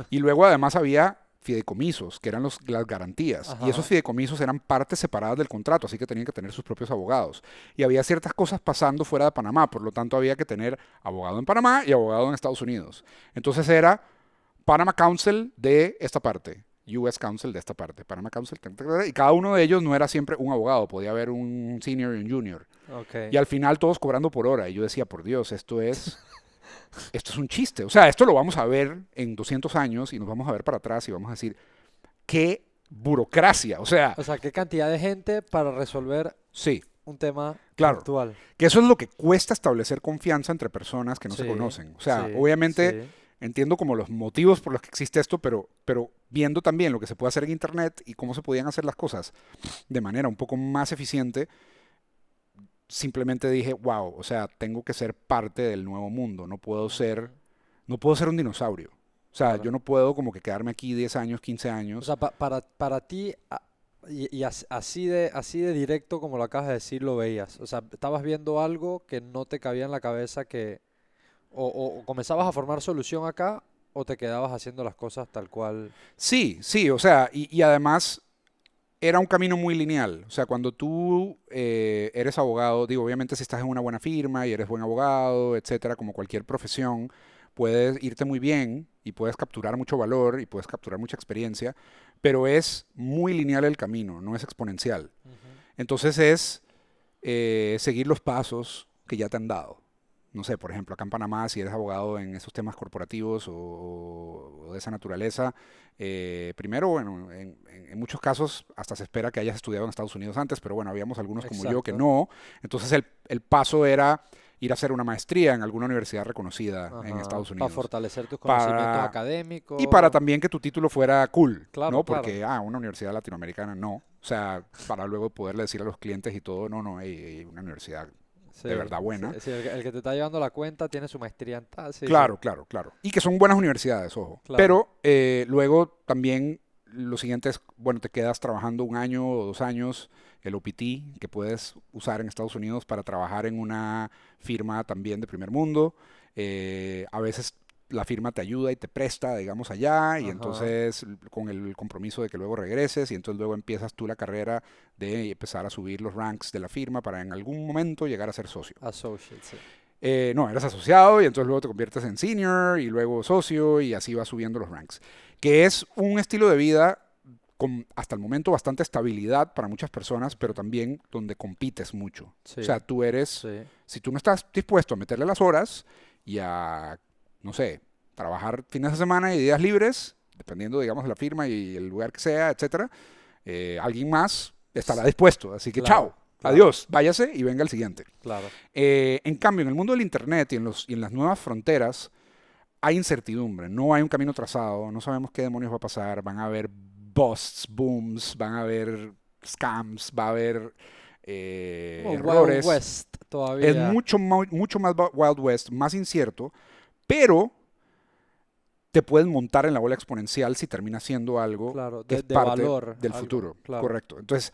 Y luego además había fideicomisos, que eran las garantías. Y esos Ajá. fideicomisos eran partes separadas del contrato, así que tenían que tener sus propios abogados. Y había ciertas cosas pasando fuera de Panamá, por lo tanto había que tener abogado en Panamá y abogado en Estados Unidos. Entonces era Panama Council de esta parte, US Council de esta parte, Panama Council, y cada uno de ellos no era siempre un abogado, podía haber un senior y un junior. Ok. Y al final todos cobrando por hora. Y yo decía, por Dios, esto es un chiste. O sea, esto lo vamos a ver en 200 años y nos vamos a ver para atrás y vamos a decir, qué burocracia. O sea, O sea, qué cantidad de gente para resolver sí, un tema claro. actual. Que eso es lo que cuesta establecer confianza entre personas que no se Sí, conocen. O sea, sí, obviamente sí. entiendo como los motivos por los que existe esto, pero viendo también lo que se puede hacer en Internet y cómo se podían hacer las cosas de manera un poco más eficiente, simplemente dije, wow, o sea, tengo que ser parte del nuevo mundo, no puedo ser un dinosaurio. O sea, Claro. yo no puedo como que quedarme aquí 10 años, 15 O años. sea, para ti, así de directo como lo acabas de decir, lo veías. O sea, estabas viendo algo que no te cabía en la cabeza que o comenzabas a formar solución acá o te quedabas haciendo las cosas tal cual. Sí, sí, o sea, y además era un camino muy lineal. O sea, cuando tú eres abogado, digo, obviamente si estás en una buena firma y eres buen abogado, etcétera, como cualquier profesión, puedes irte muy bien y puedes capturar mucho valor y puedes capturar mucha experiencia, pero es muy lineal el camino, no es exponencial. Ujú. Entonces es seguir los pasos que ya te han dado. No sé, por ejemplo, acá en Panamá, si eres abogado en esos temas corporativos o de esa naturaleza, primero, bueno, en muchos casos hasta se espera que hayas estudiado en Estados Unidos antes, pero bueno, habíamos algunos como yo que Exacto. no. Entonces el paso era ir a hacer una maestría en alguna universidad reconocida en Ajá. Estados Para Unidos. fortalecer tus conocimientos Para, y para académicos. también que tu título fuera cool, Claro, ¿no? claro. Porque, una universidad latinoamericana no. O sea, para luego poderle decir a los clientes y todo, no, no, una universidad Sí, de verdad sí, buena. sí, el que te está llevando la cuenta tiene su maestría en tal. Sí, sí, Claro, claro, claro. Y que son buenas universidades, ojo. claro. Pero luego también lo siguiente es, bueno, te quedas trabajando un año o 2 años, el OPT, que puedes usar en Estados Unidos para trabajar en una firma también de primer mundo. A veces la firma te ayuda y te presta, digamos, allá, y Ajá. entonces con el compromiso de que luego regreses, y entonces luego empiezas tú la carrera de empezar a subir los ranks de la firma para en algún momento llegar a ser socio. Associate, sí. No, eres asociado y entonces luego te conviertes en senior y luego socio y así vas subiendo los ranks. Que es un estilo de vida con hasta el momento bastante estabilidad para muchas personas, pero Ujú. también donde compites mucho. O Sí, sea, tú eres, sí. si tú no estás dispuesto a meterle las horas y a, no sé, trabajar fines de semana y días libres, dependiendo, digamos, de la firma y el lugar que sea, etcétera, alguien más estará S- dispuesto. Así que Claro, chao, claro, adiós, váyase y venga el siguiente. claro. En cambio, en el mundo del Internet y en las nuevas fronteras hay incertidumbre, no hay un camino trazado, no sabemos qué demonios va a pasar, van a haber busts, booms, van a haber scams, va a haber Como Wild errores. West Es todavía. mucho más Wild West, más incierto, pero te puedes montar en la ola exponencial si termina siendo algo Claro, que es de parte valor, del algo, futuro. claro. Correcto. Entonces,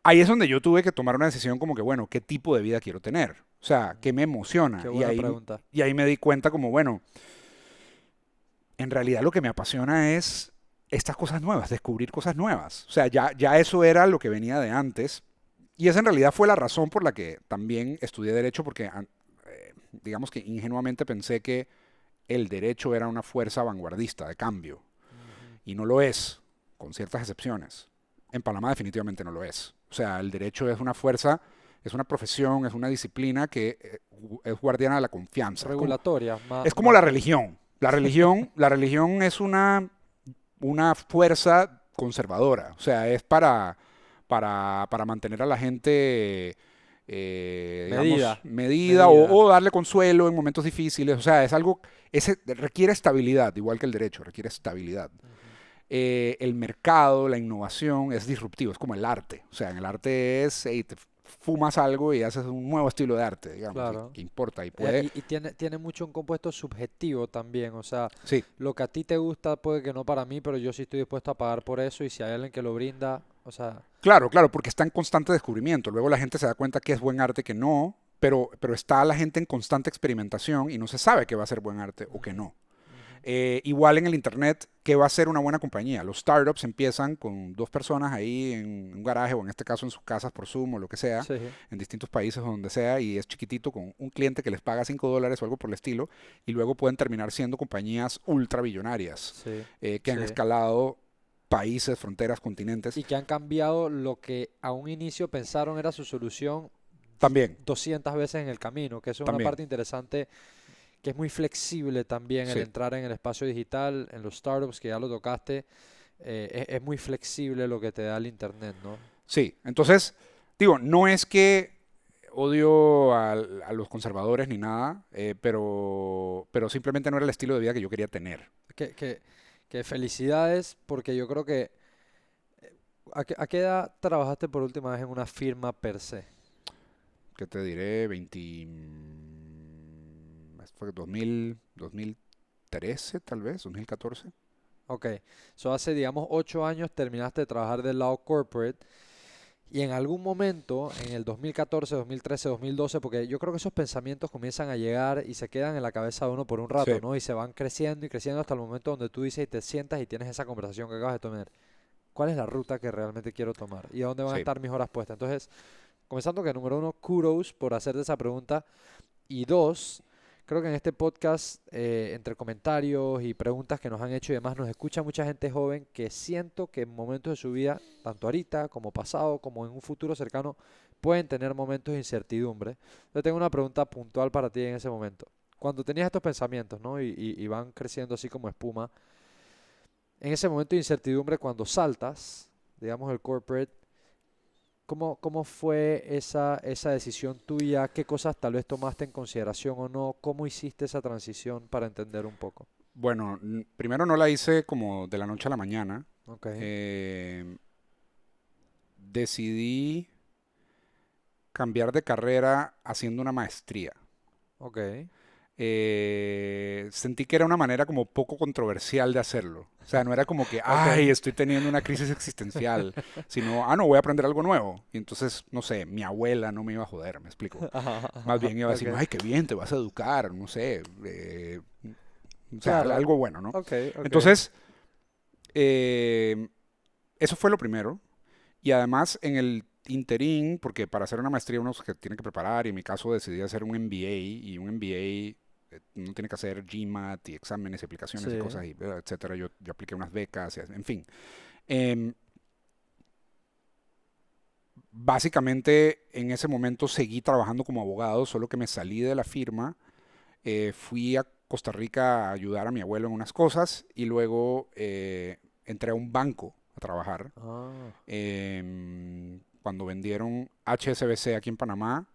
ahí es donde yo tuve que tomar una decisión como que, bueno, ¿qué tipo de vida quiero tener? O sea, ¿qué Ujú. me emociona? Qué buena pregunta. Y ahí me di cuenta como, bueno, en realidad lo que me apasiona es estas cosas nuevas, descubrir cosas nuevas. O sea, ya eso era lo que venía de antes. Y esa en realidad fue la razón por la que también estudié derecho, porque digamos que ingenuamente pensé que el derecho era una fuerza vanguardista de cambio. Ujú. Y no lo es, con ciertas excepciones. En Panamá definitivamente no lo es. O sea, el derecho es una fuerza, es una profesión, es una disciplina que es guardiana de la confianza. Regulatoria, Es como más la que. religión. La religión es una fuerza conservadora. O sea, es para mantener a la gente, digamos, Medida, medida medida. o darle consuelo en momentos difíciles. O sea, es algo, requiere estabilidad, igual que el derecho, requiere estabilidad. Ujú. El mercado, la innovación es disruptivo, es como el arte. O sea, en el arte es, hey, te fumas algo y haces un nuevo estilo de arte, digamos, y Claro. que importa y puede, Y tiene mucho un compuesto subjetivo también, o sea, sí, lo que a ti te gusta puede que no para mí, pero yo sí estoy dispuesto a pagar por eso y si hay alguien que lo brinda, o sea, claro, claro, porque está en constante descubrimiento. Luego la gente se da cuenta que es buen arte, que no, pero está la gente en constante experimentación y no se sabe que va a ser buen arte o que ujú, no. ujú. Igual en el Internet, ¿qué va a ser una buena compañía? Los startups empiezan con 2 personas ahí en un garaje o en este caso en sus casas por Zoom o lo que sea, Sí, en distintos países o donde sea, y es chiquitito con un cliente que les paga $5 o algo por el estilo, y luego pueden terminar siendo compañías ultrabillonarias sí, que han sí. escalado países, fronteras, continentes. Y que han cambiado lo que a un inicio pensaron era su solución También, 200 veces en el camino, que eso es una también, parte interesante, que es muy flexible también el sí, entrar en el espacio digital, en los startups, que ya lo tocaste, es muy flexible lo que te da el internet, ¿no? sí. Entonces, digo, no es que odio a los conservadores ni nada, pero simplemente no era el estilo de vida que yo quería tener. Que, que, que felicidades, porque yo creo que a qué edad trabajaste por última vez en una firma per se? ¿Qué te diré? 20, fue 2013 tal vez, 2014. Ok, so hace digamos 8 años terminaste de trabajar del lado corporate y en algún momento, en el 2014, 2013, 2012, porque yo creo que esos pensamientos comienzan a llegar y se quedan en la cabeza de uno por un rato, Sí, ¿no? Y se van creciendo y creciendo hasta el momento donde tú dices y te sientas y tienes esa conversación que acabas de tomar. ¿Cuál es la ruta que realmente quiero tomar? ¿Y a dónde van a sí. estar mis horas puestas? Entonces, comenzando que número uno, kudos por hacerte esa pregunta. Y dos, creo que en este podcast, entre comentarios y preguntas que nos han hecho y demás, nos escucha mucha gente joven que siento que en momentos de su vida, tanto ahorita como pasado, como en un futuro cercano, pueden tener momentos de incertidumbre. Yo tengo una pregunta puntual para ti en ese momento. Cuando tenías estos pensamientos, ¿no? Y van creciendo así como espuma, en ese momento de incertidumbre, cuando saltas, digamos el corporate, ¿cómo fue esa decisión tuya? ¿Qué cosas tal vez tomaste en consideración o no? ¿Cómo hiciste esa transición para entender un poco? Bueno, primero no la hice como de la noche a la mañana. Ok, Eh, Decidí cambiar de carrera haciendo una maestría. ok. Sentí que era una manera como poco controversial de hacerlo. O sea, no era como que, Ok. ay, estoy teniendo una crisis existencial, sino, no, voy a aprender algo nuevo. Y entonces, no sé, mi abuela no me iba a joder, me explico. Ajá, Más ajá, bien iba a decir, ok. ay, qué bien, te vas a educar, no sé. O sea, Claro. algo bueno, ¿no? Ok, ok. Entonces, eh, eso fue lo primero. Y además, en el interín, porque para hacer una maestría uno se tiene que preparar, y en mi caso decidí hacer un MBA, y un MBA uno tiene que hacer GMAT y exámenes y aplicaciones y Sí. cosas, y, etcétera. Yo apliqué unas becas, en fin. Em, Básicamente, en ese momento seguí trabajando como abogado, solo que me salí de la firma, fui a Costa Rica a ayudar a mi abuelo en unas cosas, y luego entré a un banco a trabajar. Ah, Cuando vendieron HSBC aquí en Panamá,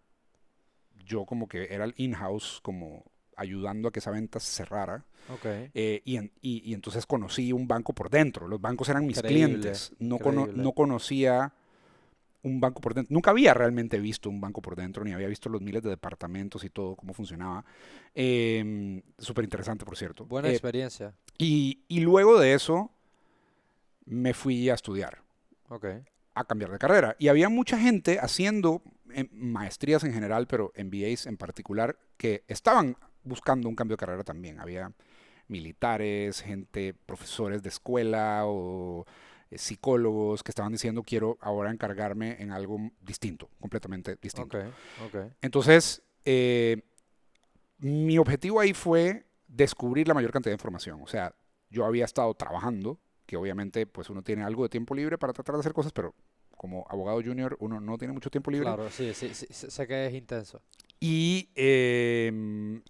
yo como que era el in-house, como ayudando a que esa venta se cerrara. ok. Y entonces conocí un banco por dentro. Los bancos eran mis Increíble, clientes. increíble. No conocía un banco por dentro. Nunca había realmente visto un banco por dentro, ni había visto los miles de departamentos y todo, cómo funcionaba. Súper interesante, por cierto. Buena experiencia. Y luego de eso me fui a estudiar, Ok. a cambiar de carrera. Y había mucha gente haciendo maestrías en general, pero MBAs en particular, que estaban buscando un cambio de carrera también. Había militares, gente, profesores de escuela o psicólogos que estaban diciendo quiero ahora encargarme en algo distinto, completamente Ok, distinto. ok. Entonces, mi objetivo ahí fue descubrir la mayor cantidad de información. O sea, yo había estado trabajando, que obviamente pues uno tiene algo de tiempo libre para tratar de hacer cosas, pero como abogado junior uno no tiene mucho tiempo libre. Claro, sí, sí, sí, sé que es intenso. Y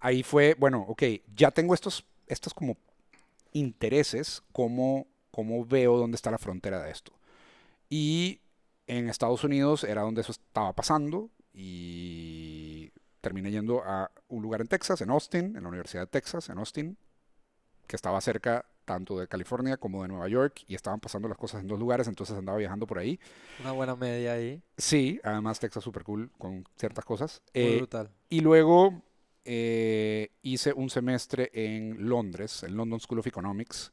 ahí fue, bueno, ok, ya tengo estos como intereses, cómo veo dónde está la frontera de esto. Y en Estados Unidos era donde eso estaba pasando, y terminé yendo a un lugar en Texas, en Austin, en la Universidad de Texas, en Austin, que estaba cerca tanto de California como de Nueva York, y estaban pasando las cosas en 2 lugares, entonces andaba viajando por ahí. Una buena media ahí. Sí, además Texas super cool con ciertas cosas. Muy brutal. Y luego hice un semestre en Londres, en London School of Economics.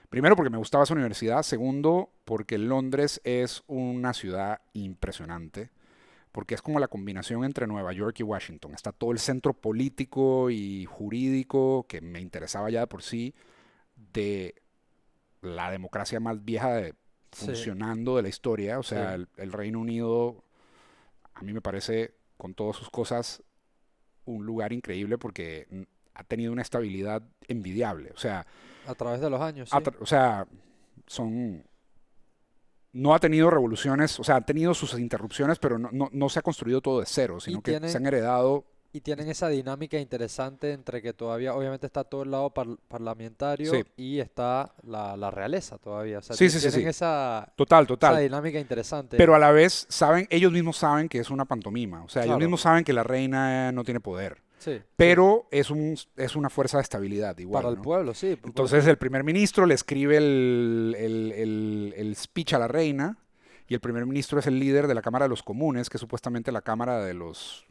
Primero porque me gustaba esa universidad, segundo porque Londres es una ciudad impresionante, porque es como la combinación entre Nueva York y Washington. Está todo el centro político y jurídico que me interesaba ya de por sí, de la democracia más vieja Sí, funcionando de la historia. O sea, sí. el Reino Unido, a mí me parece, con todas sus cosas, un lugar increíble porque ha tenido una estabilidad envidiable. O sea, A través de los años, sí. o sea, son no ha tenido revoluciones, o sea, ha tenido sus interrupciones, pero no se ha construido todo de cero, Y sino que se tienen, han heredado. y tienen esa dinámica interesante entre que todavía, obviamente, está todo el lado Sí, parlamentario y está la realeza todavía. O sea, sí, sí, sí, tienen sí, esa, total, esa total. dinámica interesante. Pero a la vez saben, ellos mismos saben que es una pantomima, o sea, ellos Claro, mismos saben que la reina no tiene poder, sí, sí. pero es una fuerza de estabilidad Para igual, el ¿no? pueblo, sí. Por Entonces eso, el primer ministro le escribe el speech a la reina y el primer ministro es el líder de la Cámara de los Comunes, que es supuestamente la Cámara de los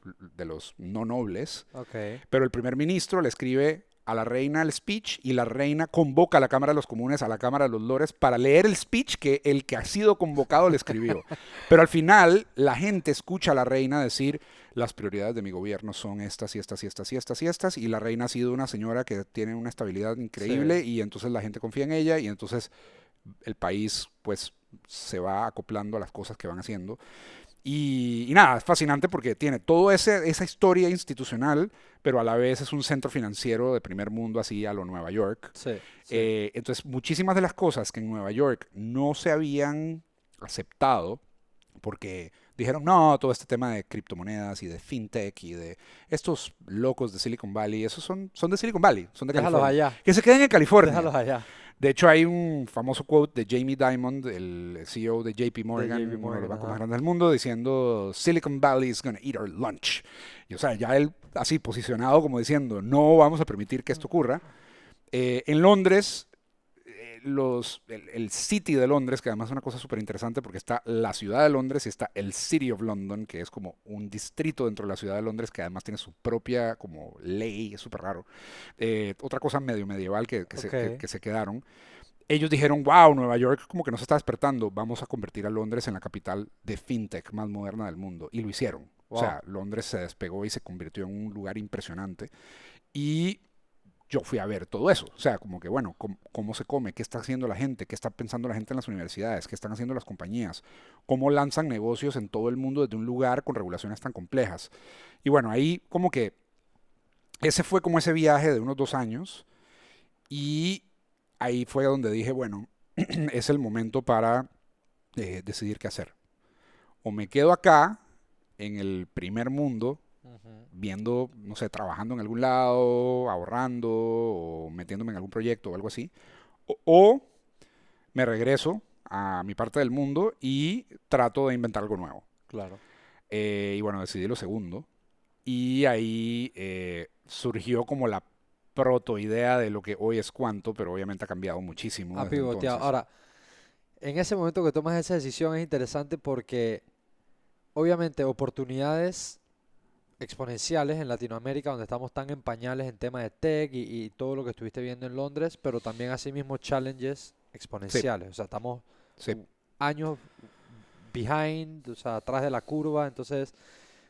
no nobles. ok. Pero el primer ministro le escribe a la reina el speech y la reina convoca a la Cámara de los Comunes, a la Cámara de los Lores, para leer el speech que el que ha sido convocado le escribió. Pero al final la gente escucha a la reina decir, las prioridades de mi gobierno son estas y estas y estas y estas y estas, y la reina ha sido una señora que tiene una estabilidad Sí. increíble y entonces la gente confía en ella y entonces el país pues se va acoplando a las cosas que van haciendo. Y nada, es fascinante porque tiene toda esa historia institucional, pero a la vez es un centro financiero de primer mundo, así a lo Nueva York. Sí, sí. Entonces, muchísimas de las cosas que en Nueva York no se habían aceptado, porque dijeron, no, todo este tema de criptomonedas y de fintech y de estos locos de Silicon Valley, esos son de Silicon Valley, son de Déjalos California. allá, Que se queden en California. déjalos allá. De hecho, hay un famoso quote de Jamie Dimon, el CEO de JP De Morgan, JP uno de los Morgan, bancos más ajá. grandes del mundo, diciendo Silicon Valley is going to eat our lunch. Y o sea, ya él así posicionado como diciendo, no vamos a permitir que esto ocurra. En Londres, el City de Londres, que además es una cosa súper interesante porque está la ciudad de Londres y está el City of London, que es como un distrito dentro de la ciudad de Londres que además tiene su propia como ley, es súper raro. Otra cosa medio medieval Ok. que se quedaron. Ellos dijeron, wow, Nueva York como que no se está despertando, vamos a convertir a Londres en la capital de fintech más moderna del mundo. Y lo hicieron. O Wow. sea, Londres se despegó y se convirtió en un lugar impresionante. Y yo fui a ver todo eso. O sea, como que, bueno, cómo se come, qué está haciendo la gente, qué está pensando la gente en las universidades, qué están haciendo las compañías, cómo lanzan negocios en todo el mundo desde un lugar con regulaciones tan complejas. Y bueno, ahí como que ese fue como ese viaje de unos 2 años y ahí fue donde dije, bueno, es el momento para decidir qué hacer. O me quedo acá, en el primer mundo, Ujú. viendo, no sé, trabajando en algún lado, ahorrando o metiéndome en algún proyecto o algo así. O me regreso a mi parte del mundo y trato de inventar algo nuevo. Claro. Y bueno, decidí lo segundo. Y ahí surgió como la protoidea de lo que hoy es Cuanto, pero obviamente ha cambiado muchísimo Ha desde pivoteado. entonces. Ahora, en ese momento que tomas esa decisión es interesante porque obviamente oportunidades exponenciales en Latinoamérica, donde estamos tan en pañales en temas de tech y todo lo que estuviste viendo en Londres, pero también asimismo challenges Sí, exponenciales. O sea, estamos sí, años behind, o sea, atrás de la curva. Entonces,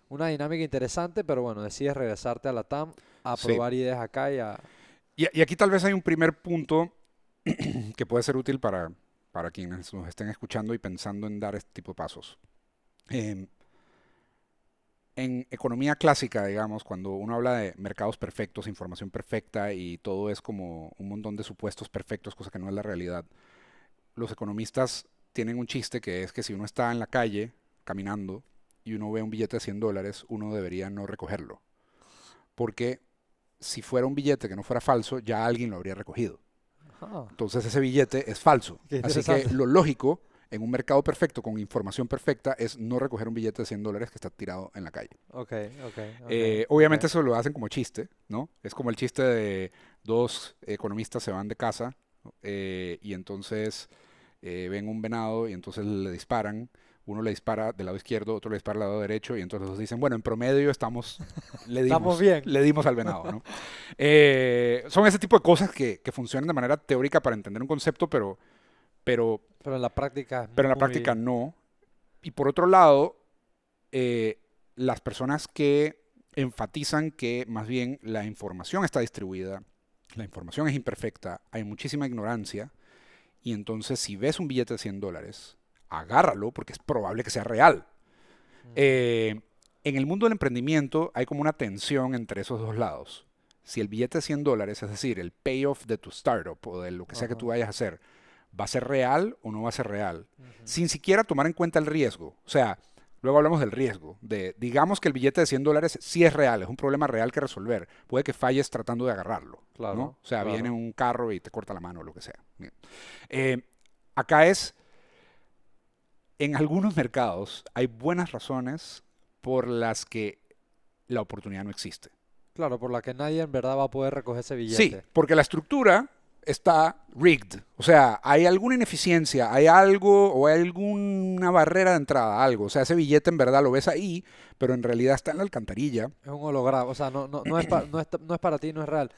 una dinámica interesante, pero bueno, decides regresarte a la TAM a sí. probar ideas acá y a... Y aquí tal vez hay un primer punto que puede ser útil para quienes nos estén escuchando y pensando en dar este tipo de pasos. Eh, en economía clásica, digamos, cuando uno habla de mercados perfectos, información perfecta y todo es como un montón de supuestos perfectos, cosa que no es la realidad, los economistas tienen un chiste que es que si uno está en la calle caminando y uno ve un billete de $100, uno debería no recogerlo. Porque si fuera un billete que no fuera falso, ya alguien lo habría recogido. Ah, Entonces ese billete es falso. qué Así que interesante. lo lógico en un mercado perfecto con información perfecta es no recoger un billete de $100 que está tirado en la calle. Ok, ok, ok, ok. Obviamente eso lo hacen como chiste, ¿no? Es como el chiste de dos economistas se van de casa y entonces ven un venado y entonces le disparan. Uno le dispara del lado izquierdo, otro le dispara del lado derecho y entonces los dicen, bueno, en promedio Estamos bien, le dimos al venado, ¿no? Son ese tipo de cosas que funcionan de manera teórica para entender un concepto, pero, pero en la práctica es pero en la práctica muy... no. Y por otro lado, eh, las personas que enfatizan que más bien la información está distribuida la información es imperfecta, hay muchísima ignorancia, y entonces si ves un billete de $100, agárralo porque es probable que sea real. Ujú. Eh, en el mundo del emprendimiento hay como una tensión entre esos dos lados. Si el billete de $100, es decir, el payoff de tu startup o de lo que sea que tú Ajá. vayas a hacer, va a ser real o no va a ser real, Ujú. sin siquiera tomar en cuenta el riesgo. O sea, luego hablamos del riesgo, digamos que el billete de $100 sí es real, es un problema real que resolver. Puede que falles tratando de agarrarlo, ¿no? Claro, O sea, viene claro. un carro y te corta la mano o lo que sea. Bien. Eh, acá es, en algunos mercados hay buenas razones por las que la oportunidad no existe. Claro, por la que nadie en verdad va a poder recoger ese Sí, billete. porque la estructura está rigged. O sea, hay alguna ineficiencia, hay algo o hay alguna barrera de entrada, algo. O sea, ese billete en verdad lo ves ahí, pero en realidad está en la alcantarilla. Es un holograma, o sea, no es no es para ti, no es real.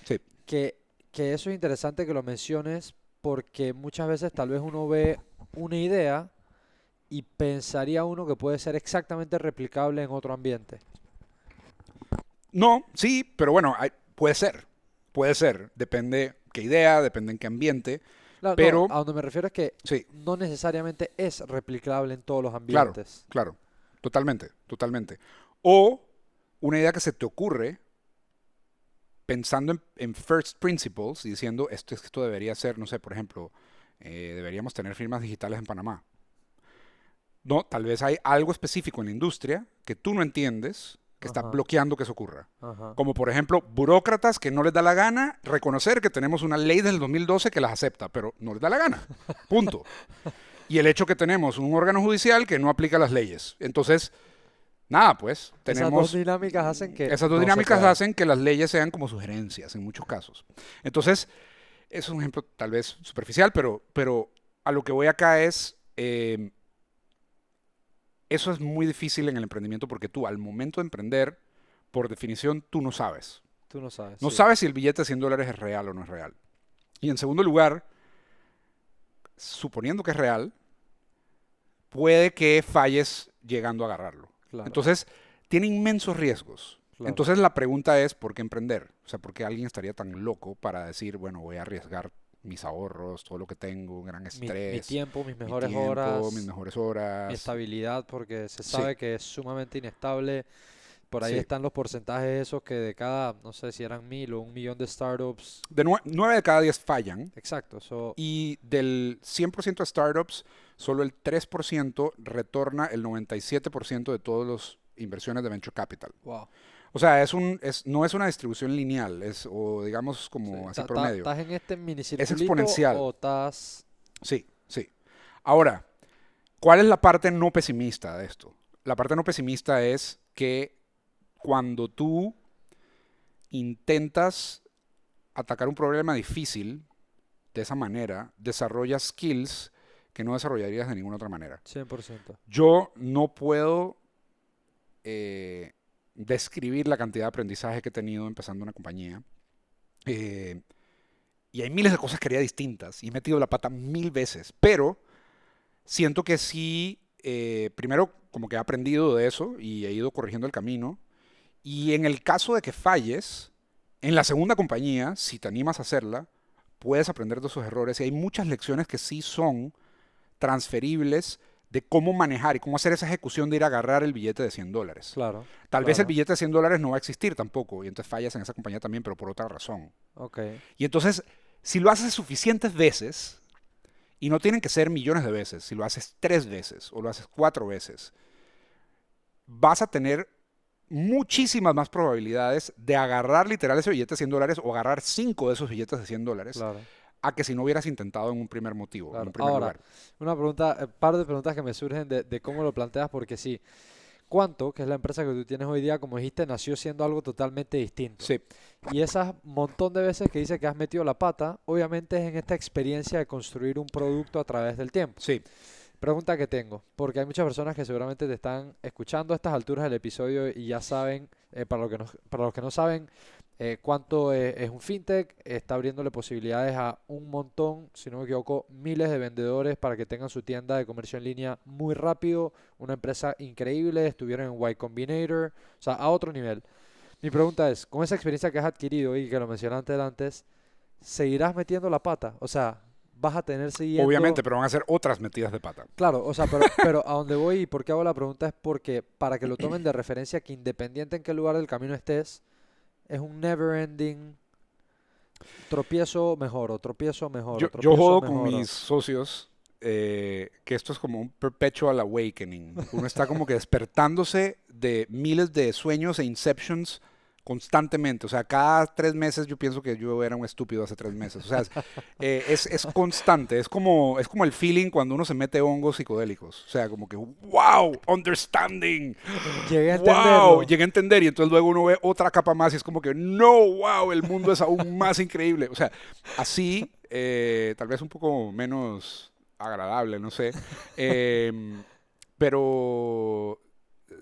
Sí. Que, que eso es interesante que lo menciones porque muchas veces tal vez uno ve una idea y pensaría uno que puede ser exactamente replicable en otro ambiente. No, sí, pero bueno, puede ser. Puede ser. Depende qué idea, depende en qué ambiente. Claro, no, Pero a donde me refiero es que sí, no necesariamente es replicable en todos los claro, ambientes. claro. Totalmente, totalmente. O una idea que se te ocurre pensando en first principles y diciendo esto debería ser, no sé, por ejemplo, deberíamos tener firmas digitales en Panamá. No, tal vez hay algo específico en la industria que tú no entiendes que está Ajá, bloqueando que eso ocurra. ajá. Como por ejemplo, burócratas que no les da la gana reconocer que tenemos una ley del 2012 que las acepta, pero no les da la gana. Punto. Y el hecho que tenemos un órgano judicial que no aplica las leyes. Entonces, nada, pues Esas dos tenemos dinámicas hacen que esas dos no se dinámicas pueda. hacen que las leyes sean como sugerencias en muchos casos. Entonces, es un ejemplo tal vez superficial, pero a lo que voy acá es, eso es muy difícil en el emprendimiento porque tú al momento de emprender, por definición, tú no sabes. Tú no sabes, No sí. sabes si el billete de $100 es real o no es real. Y en segundo lugar, suponiendo que es real, puede que falles llegando a agarrarlo. Claro, Entonces, tiene inmensos riesgos. claro. Entonces la pregunta es, ¿por qué emprender? O sea, ¿por qué alguien estaría tan loco para decir, bueno, voy a arriesgar mis ahorros, todo lo que tengo, un gran Mi estrés, tiempo, mis mi mejores tiempo, mis horas, mejores mi horas? estabilidad, porque se Sí, sabe que es sumamente inestable. Por ahí sí. están los porcentajes esos que de cada, no sé si eran 1000 o 1 millón de startups. De 9 de cada 10 fallan Exacto, eso, y del 100% de startups, solo el 3% retorna el 97% de todas las inversiones de venture capital. wow. O sea, no es una distribución lineal, o digamos Sí. como así promedio. ¿Estás en este Es minicirculito exponencial. o estás... Sí, sí. Ahora, ¿cuál es la parte no pesimista de esto? La parte no pesimista es que cuando tú intentas atacar un problema difícil de esa manera, desarrollas skills que no desarrollarías de ninguna otra manera. 100%? Yo no puedo eh, describir la cantidad de aprendizaje que he tenido empezando una compañía. Eh, y hay miles de cosas que haría distintas y he metido la pata mil veces, pero siento que sí, primero como que he aprendido de eso y he ido corrigiendo el camino. Y en el caso de que falles, en la segunda compañía, si te animas a hacerla, puedes aprender de esos errores y hay muchas lecciones que sí son transferibles de cómo manejar y cómo hacer esa ejecución de ir a agarrar el billete de $100. Claro, Tal vez el claro. billete de $100 no va a existir tampoco y entonces fallas en esa compañía también, pero por otra razón. Ok. Y entonces, si lo haces suficientes veces, y no tienen que ser millones de veces, si lo haces 3 veces o lo haces 4 veces, vas a tener muchísimas más probabilidades de agarrar literal ese billete de $100 o agarrar 5 de esos billetes de $100 Claro, a que si no hubieras intentado en un primer motivo, en claro. un primer Ahora, lugar. una pregunta, par de preguntas que me surgen de cómo lo planteas, porque sí, Cuanto, que es la empresa que tú tienes hoy día, como dijiste, nació siendo algo totalmente distinto. Sí, Y esas montón de veces que dice que has metido la pata, obviamente es en esta experiencia de construir un producto a través del tiempo. sí, Pregunta que tengo, porque hay muchas personas que seguramente te están escuchando a estas alturas del episodio y ya saben, para los que no saben, cuánto es un fintech, está abriéndole posibilidades a un montón, si no me equivoco, miles de vendedores para que tengan su tienda de comercio en línea muy rápido, una empresa increíble, estuvieron en Y Combinator, o sea, a otro nivel. Mi pregunta es, con esa experiencia que has adquirido y que lo mencionaste antes, ¿seguirás metiendo la pata? O sea, vas a tener siguiendo... Obviamente, pero van a ser otras metidas de pata. Claro, o sea, pero a donde voy y por qué hago la pregunta es porque para que lo tomen de referencia que independiente en qué lugar del camino estés, es un never ending tropiezo mejor o tropiezo mejor o Yo tropiezo jodo con mejor. mis socios que esto es como un perpetual awakening. Uno está como que despertándose de miles de sueños e inceptions constantemente. O sea, cada 3 meses yo pienso que yo era un estúpido hace 3 meses. O sea, es constante. Es como el feeling cuando uno se mete hongos psicodélicos. O sea, como que, wow, understanding. Llegué a Wow, entenderlo. llegué a entender. Y entonces luego uno ve otra capa más y es como que, no, wow, el mundo es aún más increíble. O sea, así, tal vez un poco menos agradable, no sé. Em, pero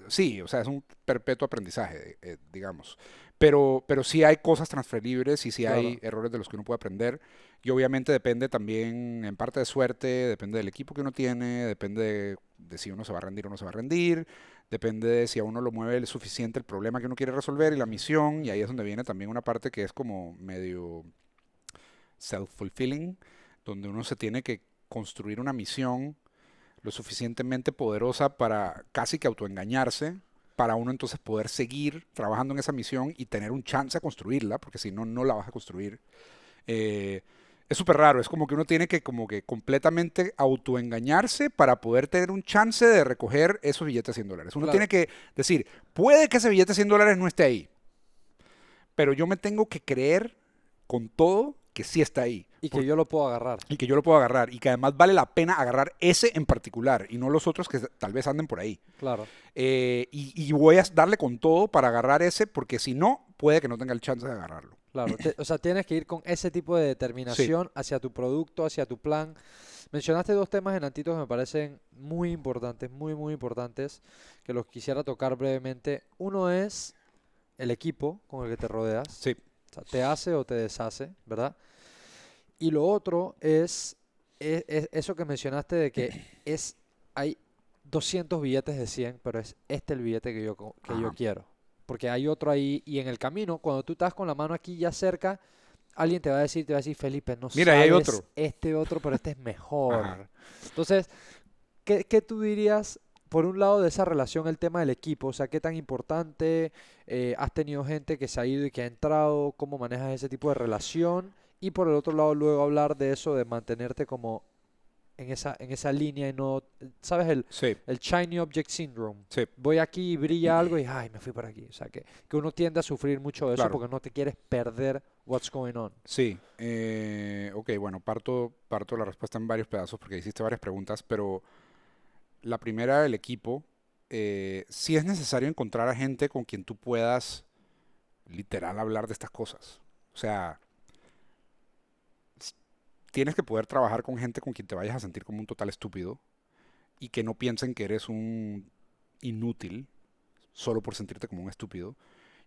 sí, o sea, es un perpetuo aprendizaje, digamos. Pero sí hay cosas transferibles y sí hay Claro, errores de los que uno puede aprender. Y obviamente depende también en parte de suerte, depende del equipo que uno tiene, depende de si uno se va a rendir o no se va a rendir, depende de si a uno lo mueve el suficiente el problema que uno quiere resolver y la misión. Y ahí es donde viene también una parte que es como medio self-fulfilling, donde uno se tiene que construir una misión lo suficientemente poderosa para casi que autoengañarse, para uno entonces poder seguir trabajando en esa misión y tener un chance a construirla, porque si no, no la vas a construir. Eh, es súper raro, es como que uno tiene que como que completamente autoengañarse para poder tener un chance de recoger esos billetes de $100. Uno tiene claro. que decir, puede que ese billete de $100 no esté ahí, pero yo me tengo que creer con todo que sí está ahí. Y que yo lo puedo agarrar. Y que yo lo puedo agarrar y que además vale la pena agarrar ese en particular y no los otros que tal vez anden por ahí. Claro, Y voy a darle con todo para agarrar ese porque si no, puede que no tenga el chance de agarrarlo. claro. O sea, tienes que ir con ese tipo de Sí, determinación hacia tu producto, hacia tu plan. Mencionaste dos temas en Antitos que me parecen muy importantes, muy, muy importantes, que los quisiera tocar brevemente. Uno es el equipo con el que te rodeas. sí, O sea, te hace o te deshace, ¿verdad? Y lo otro es, eso que mencionaste de que hay 200 billetes de 100 pero es este el billete que yo ajá. quiero. Porque hay otro ahí y en el camino, cuando tú estás con la mano aquí ya cerca, alguien te va a decir, Felipe, no Mira, ahí hay sabes otro. este otro, pero este es Ajá. mejor. Entonces, ¿qué tú dirías, por un lado, de esa relación, el tema del equipo? O sea, ¿qué tan importante has tenido gente que se ha ido y que ha entrado? ¿Cómo manejas ese tipo de relación? Y por el otro lado, luego hablar de eso, de mantenerte como en esa línea y no, ¿sabes? Sí, El Shiny Object Syndrome. sí, Voy aquí y brilla algo y, ay, me fui por aquí. O sea, que uno tiende a sufrir mucho de eso claro. porque no te quieres perder what's going on. Sí. Ok, bueno, parto la respuesta en varios pedazos porque hiciste varias preguntas, pero la primera, el equipo. Sí es necesario encontrar a gente con quien tú puedas literal hablar de estas cosas. O sea, tienes que poder trabajar con gente con quien te vayas a sentir como un total estúpido y que no piensen que eres un inútil solo por sentirte como un estúpido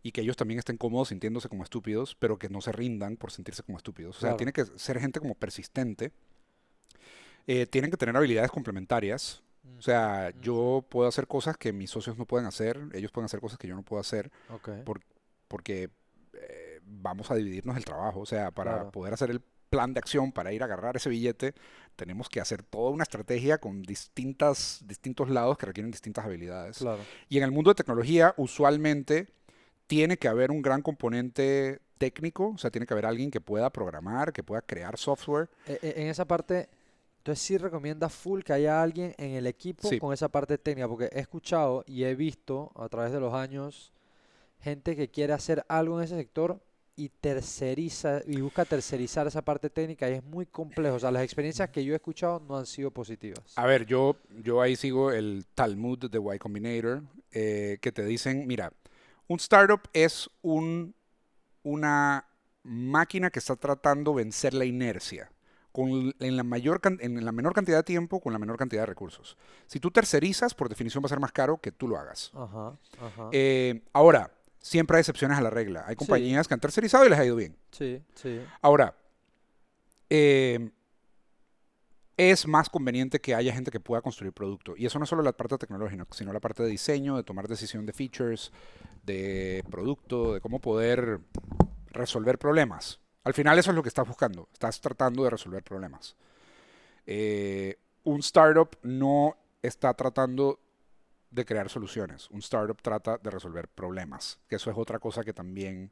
y que ellos también estén cómodos sintiéndose como estúpidos, pero que no se rindan por sentirse como estúpidos. O sea, Claro. tiene que ser gente como persistente, tienen que tener habilidades complementarias. O Ujú, sea, ujú. yo puedo hacer cosas que mis socios no pueden hacer, ellos pueden hacer cosas que yo no puedo hacer Ok, por- porque vamos a dividirnos el trabajo. O sea, para claro, poder hacer el plan de acción para ir a agarrar ese billete, tenemos que hacer toda una estrategia con distintos lados que requieren distintas habilidades. claro. Y en el mundo de tecnología, usualmente tiene que haber un gran componente técnico, o sea, tiene que haber alguien que pueda programar, que pueda crear software. En esa parte, entonces sí recomienda full que haya alguien en el equipo Sí, con esa parte técnica, porque he escuchado y he visto a través de los años gente que quiere hacer algo en ese sector y terceriza y busca tercerizar esa parte técnica y es muy complejo. O sea, las experiencias que yo he escuchado no han sido positivas. a ver, yo ahí sigo el Talmud de Y Combinator, que te dicen, mira, un startup es una máquina que está tratando de vencer la inercia en la menor cantidad de tiempo, con la menor cantidad de recursos. Si tú tercerizas, por definición va a ser más caro que tú lo hagas. Ajá, ajá. Ahora, siempre hay excepciones a la regla. Hay Sí, compañías que han tercerizado y les ha ido bien. sí, sí. Ahora, eh, es más conveniente que haya gente que pueda construir producto. Y eso no es solo la parte tecnológica, sino la parte de diseño, de tomar decisión de features, de producto, de cómo poder resolver problemas. Al final eso es lo que estás buscando. Estás tratando de resolver problemas. Un startup no está tratando de crear soluciones. Un startup trata de resolver problemas. Que eso es otra cosa que también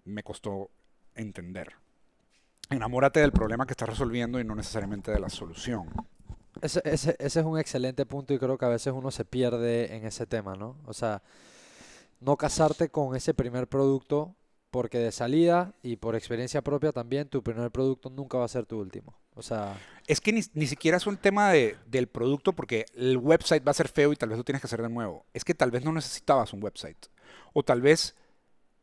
me costó entender. Enamórate del problema que estás resolviendo y no necesariamente de la solución. Ese es un excelente punto y creo que a veces uno se pierde en ese tema, ¿no? O sea, no casarte con ese primer producto porque de salida y por experiencia propia también tu primer producto nunca va a ser tu último. O sea, Es que ni siquiera es un tema del producto porque el website va a ser feo y tal vez lo tienes que hacer de nuevo. Es que tal vez no necesitabas un website. O tal vez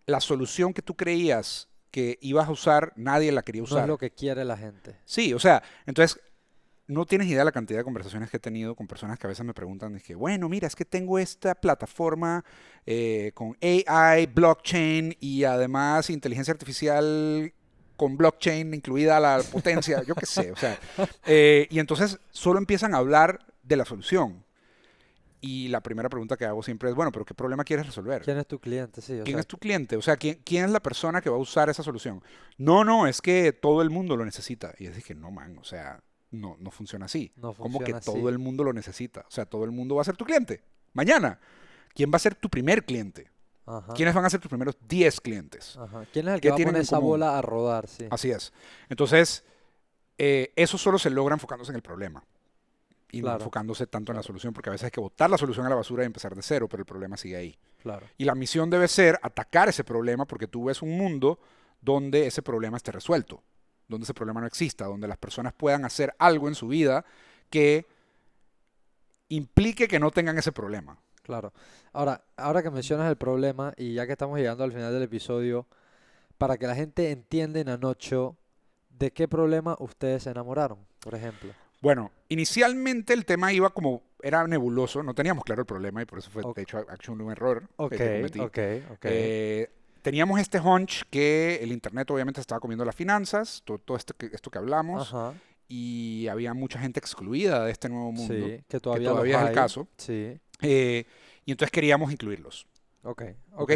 la solución que tú creías que ibas a usar, nadie la quería no es lo usar. que quiere la gente. Sí, o sea, entonces no tienes idea de la cantidad de conversaciones que he tenido con personas que a veces me preguntan, es que, bueno, mira, es que tengo esta plataforma con AI, blockchain y además inteligencia artificial con blockchain incluida la potencia, yo qué sé, o sea, y entonces solo empiezan a hablar de la solución. Y la primera pregunta que hago siempre es, bueno, pero ¿qué problema quieres resolver? ¿Quién es tu cliente? Sí, o ¿Quién sea, es tu cliente? O sea, ¿quién es la persona que va a usar esa solución? No, es que todo el mundo lo necesita. Y es de que no, man, o sea, no funciona así. no ¿Cómo que funciona todo así. el mundo lo necesita? O sea, todo el mundo va a ser tu cliente. Mañana, ¿quién va a ser tu primer cliente? Ajá, ¿Quiénes van a ser tus primeros 10 clientes? ajá. ¿Quién es el que ¿Qué va a tienen poner en esa común? bola a rodar? Sí, Así es. Entonces, eso solo se logra enfocándose en el problema y no claro, enfocándose tanto en la claro, solución, porque a veces hay que botar la solución a la basura y empezar de cero, pero el problema sigue ahí. claro. Y la misión debe ser atacar ese problema porque tú ves un mundo donde ese problema esté resuelto, donde ese problema no exista, donde las personas puedan hacer algo en su vida que implique que no tengan ese problema. Claro. Ahora que mencionas el problema y ya que estamos llegando al final del episodio, para que la gente entienda en Anocho de qué problema ustedes se enamoraron, por ejemplo. Bueno, inicialmente el tema iba como, era nebuloso, no teníamos claro el problema y por eso fue, O- de hecho, un error Ok, que cometí. ok, ok. Teníamos este hunch que el Internet obviamente estaba comiendo las finanzas, todo esto que hablamos, Ajá. y había mucha gente excluida de este nuevo mundo, Sí, que que todavía los todavía es el hay. caso, Sí. eh, y entonces queríamos incluirlos, Ok, ¿ok? ok.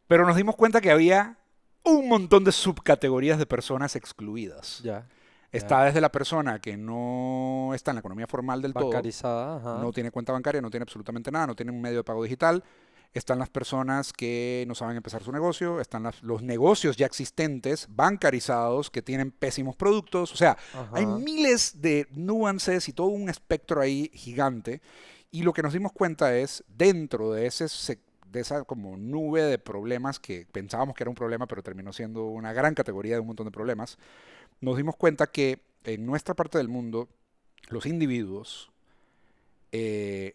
Pero nos dimos cuenta que había un montón de subcategorías de personas excluidas. Ya, ya. Está desde la persona que no está en la economía formal del todo, Bancarizada, no ajá. tiene cuenta bancaria, no tiene absolutamente nada, no tiene un medio de pago digital. Están las personas que no saben empezar su negocio, están los negocios ya existentes, bancarizados, que tienen pésimos productos. O sea, hay Ajá. miles de nuances y todo un espectro ahí gigante. Y lo que nos dimos cuenta es, dentro de de esa como nube de problemas que pensábamos que era un problema, pero terminó siendo una gran categoría de un montón de problemas, nos dimos cuenta que en nuestra parte del mundo, los individuos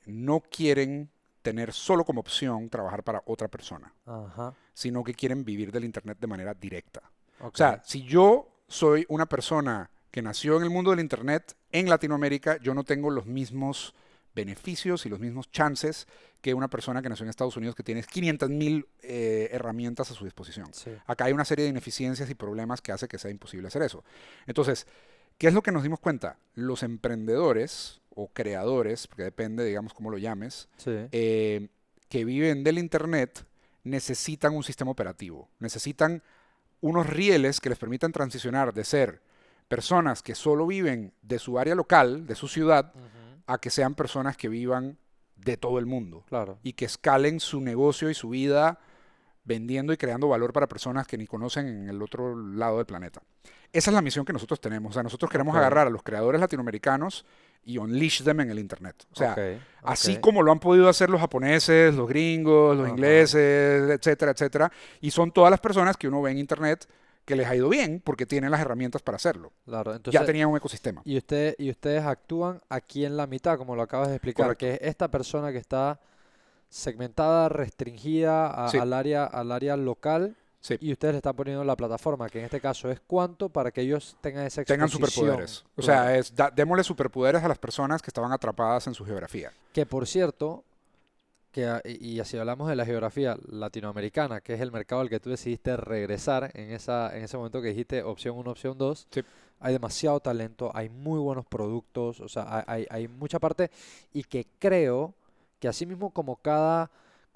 no quieren tener solo como opción trabajar para otra persona, Ajá. sino que quieren vivir del Internet de manera directa. O Ok. sea, si yo soy una persona que nació en el mundo del Internet en Latinoamérica, yo no tengo los mismos beneficios y los mismos chances que una persona que nació en Estados Unidos que tiene 500.000 herramientas a su disposición. Sí. Acá hay una serie de ineficiencias y problemas que hace que sea imposible hacer eso. Entonces, ¿qué es lo que nos dimos cuenta? Los emprendedores o creadores, porque depende, digamos, cómo lo llames, Sí. que viven del Internet necesitan un sistema operativo, necesitan unos rieles que les permitan transicionar de ser personas que solo viven de su área local, de su ciudad, Ujú. a que sean personas que vivan de todo el mundo Claro. y que escalen su negocio y su vida vendiendo y creando valor para personas que ni conocen en el otro lado del planeta. Esa es la misión que nosotros tenemos. O sea, nosotros queremos Ok. agarrar a los creadores latinoamericanos y unleash them en el Internet. O Ok. sea, Ok. así como lo han podido hacer los japoneses, los gringos, los Ajá. ingleses, etcétera, etcétera. Y son todas las personas que uno ve en Internet que les ha ido bien porque tienen las herramientas para hacerlo. Claro. Ya Entonces, tenían un ecosistema. y ustedes actúan aquí en la mitad, como lo acabas de explicar, Correcto. que es esta persona que está segmentada, restringida Sí, al área local sí. y ustedes le están poniendo la plataforma, que en este caso es cuánto para que ellos tengan esa Tengan exposición. superpoderes. O Claro. sea, démosle superpoderes a las personas que estaban atrapadas en su geografía. Que por cierto, y así hablamos de la geografía latinoamericana, que es el mercado al que tú decidiste regresar en ese momento que dijiste opción uno, opción 2, Sí. hay demasiado talento, hay muy buenos productos, o sea, hay mucha parte y que creo que así mismo como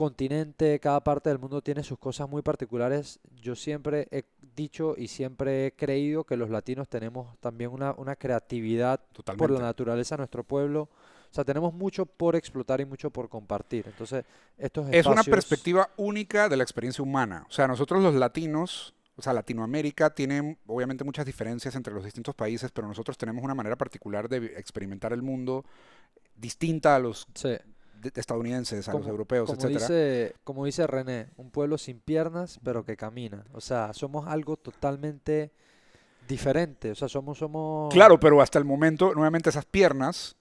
continente, cada parte del mundo tiene sus cosas muy particulares. Yo siempre he dicho y siempre he creído que los latinos tenemos también una creatividad por la Totalmente. naturaleza de nuestro pueblo. O sea, tenemos mucho por explotar y mucho por compartir. Entonces, estos Es una espacios, perspectiva única de la experiencia humana. O sea, nosotros los latinos, o sea, Latinoamérica tiene obviamente muchas diferencias entre los distintos países, pero nosotros tenemos una manera particular de experimentar el mundo distinta a los sí, estadounidenses, a los como, europeos, etcétera. como dice René, un pueblo sin piernas, pero que camina. O sea, somos algo totalmente diferente. O sea, somos. Claro, pero hasta el momento, nuevamente esas piernas,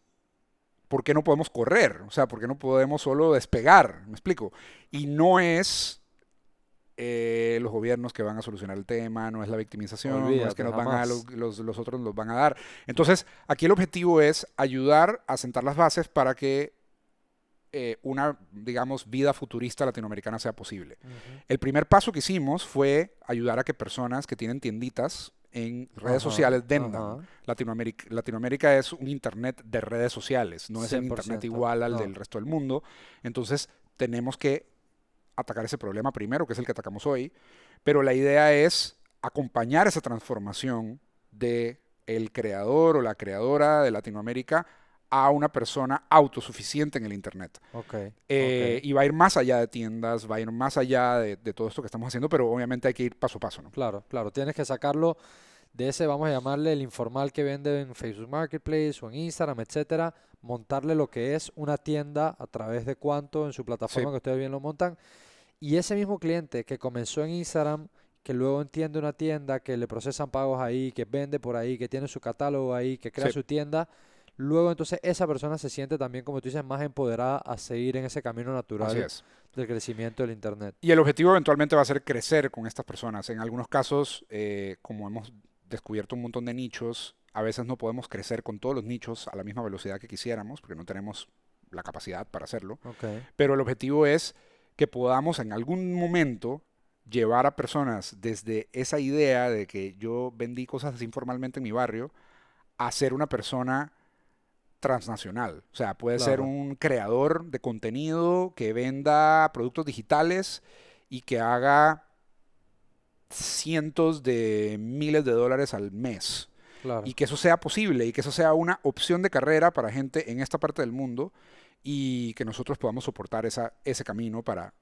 ¿por qué no podemos correr? O sea, ¿por qué no podemos solo despegar? ¿Me explico? Y no es los gobiernos que van a solucionar el tema, no es la victimización, no es que Olvídate, nos van a, jamás. los otros nos van a dar. Entonces, aquí el objetivo es ayudar a sentar las bases para que una, digamos, vida futurista latinoamericana sea posible. Ujú. El primer paso que hicimos fue ayudar a que personas que tienen tienditas en redes Ajá, sociales vendan. ajá. Latinoamérica es un internet de redes sociales, no es el internet 100%. igual al No, del resto del mundo. Entonces tenemos que atacar ese problema primero, que es el que atacamos hoy, pero la idea es acompañar esa transformación de el creador o la creadora de Latinoamérica a una persona autosuficiente en el Internet. ok, ok. Y va a ir más allá de tiendas, va a ir más allá de todo esto que estamos haciendo, pero obviamente hay que ir paso a paso, ¿no? Claro, claro. Tienes que sacarlo de ese, vamos a llamarle el informal que vende en Facebook Marketplace o en Instagram, etcétera, montarle lo que es una tienda a través de cuánto en su Sí, plataforma que ustedes bien lo montan. Y ese mismo cliente que comenzó en Instagram, que luego entiende una tienda, que le procesan pagos ahí, que vende por ahí, que tiene su catálogo ahí, que crea sí, su tienda, luego entonces esa persona se siente también, como tú dices, más empoderada a seguir en ese camino así natural es. del crecimiento del Internet. Y el objetivo eventualmente va a ser crecer con estas personas. En algunos casos, como hemos descubierto un montón de nichos, a veces no podemos crecer con todos los nichos a la misma velocidad que quisiéramos, porque no tenemos la capacidad para hacerlo. Ok, Pero el objetivo es que podamos en algún momento llevar a personas desde esa idea de que yo vendí cosas así informalmente en mi barrio a ser una persona transnacional. O sea, puede ser claro, un creador de contenido que venda productos digitales y que haga cientos de miles de dólares al mes. Y claro. que eso sea posible y que eso sea una opción de carrera para gente en esta parte del mundo y que nosotros podamos soportar ese camino para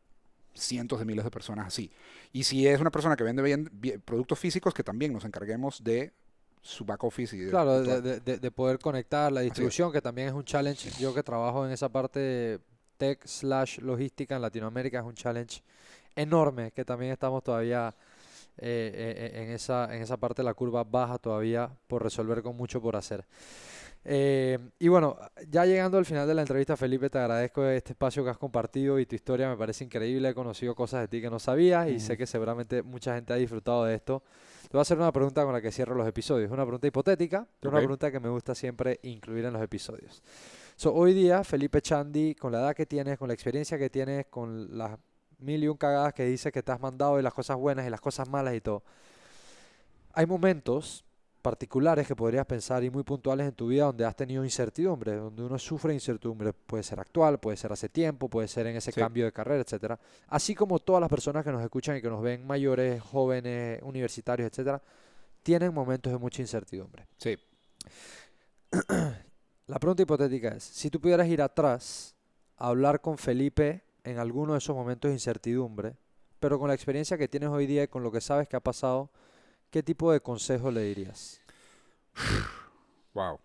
cientos de miles de personas así. Y si es una persona que vende productos físicos, que también nos encarguemos de su back office y de Claro, todo. de poder conectar la Así es. distribución, que también es un challenge. Yo que trabajo en esa parte tech slash logística en Latinoamérica es un challenge enorme, que también estamos todavía en esa parte de la curva baja todavía por resolver con mucho por hacer. Y bueno, ya llegando al final de la entrevista, Felipe, te agradezco este espacio que has compartido y tu historia me parece increíble. He conocido cosas de ti que no sabías y sé Ujú. que seguramente mucha gente ha disfrutado de esto. Te voy a hacer una pregunta con la que cierro los episodios. Una pregunta hipotética, pero Ok. una pregunta que me gusta siempre incluir en los episodios. So, hoy día, Felipe Chandy, con la edad que tienes, con la experiencia que tienes, con las mil y un cagadas que dices que te has mandado y las cosas buenas y las cosas malas y todo, hay momentos particulares que podrías pensar y muy puntuales en tu vida donde has tenido incertidumbre, donde uno sufre incertidumbre, puede ser actual, puede ser hace tiempo, puede ser en ese Sí, cambio de carrera, etcétera. Así como todas las personas que nos escuchan y que nos ven mayores, jóvenes, universitarios, etcétera, tienen momentos de mucha incertidumbre. sí. La pregunta hipotética es, si tú pudieras ir atrás a hablar con Felipe en alguno de esos momentos de incertidumbre, pero con la experiencia que tienes hoy día y con lo que sabes que ha pasado, ¿qué tipo de consejo le dirías? Wow.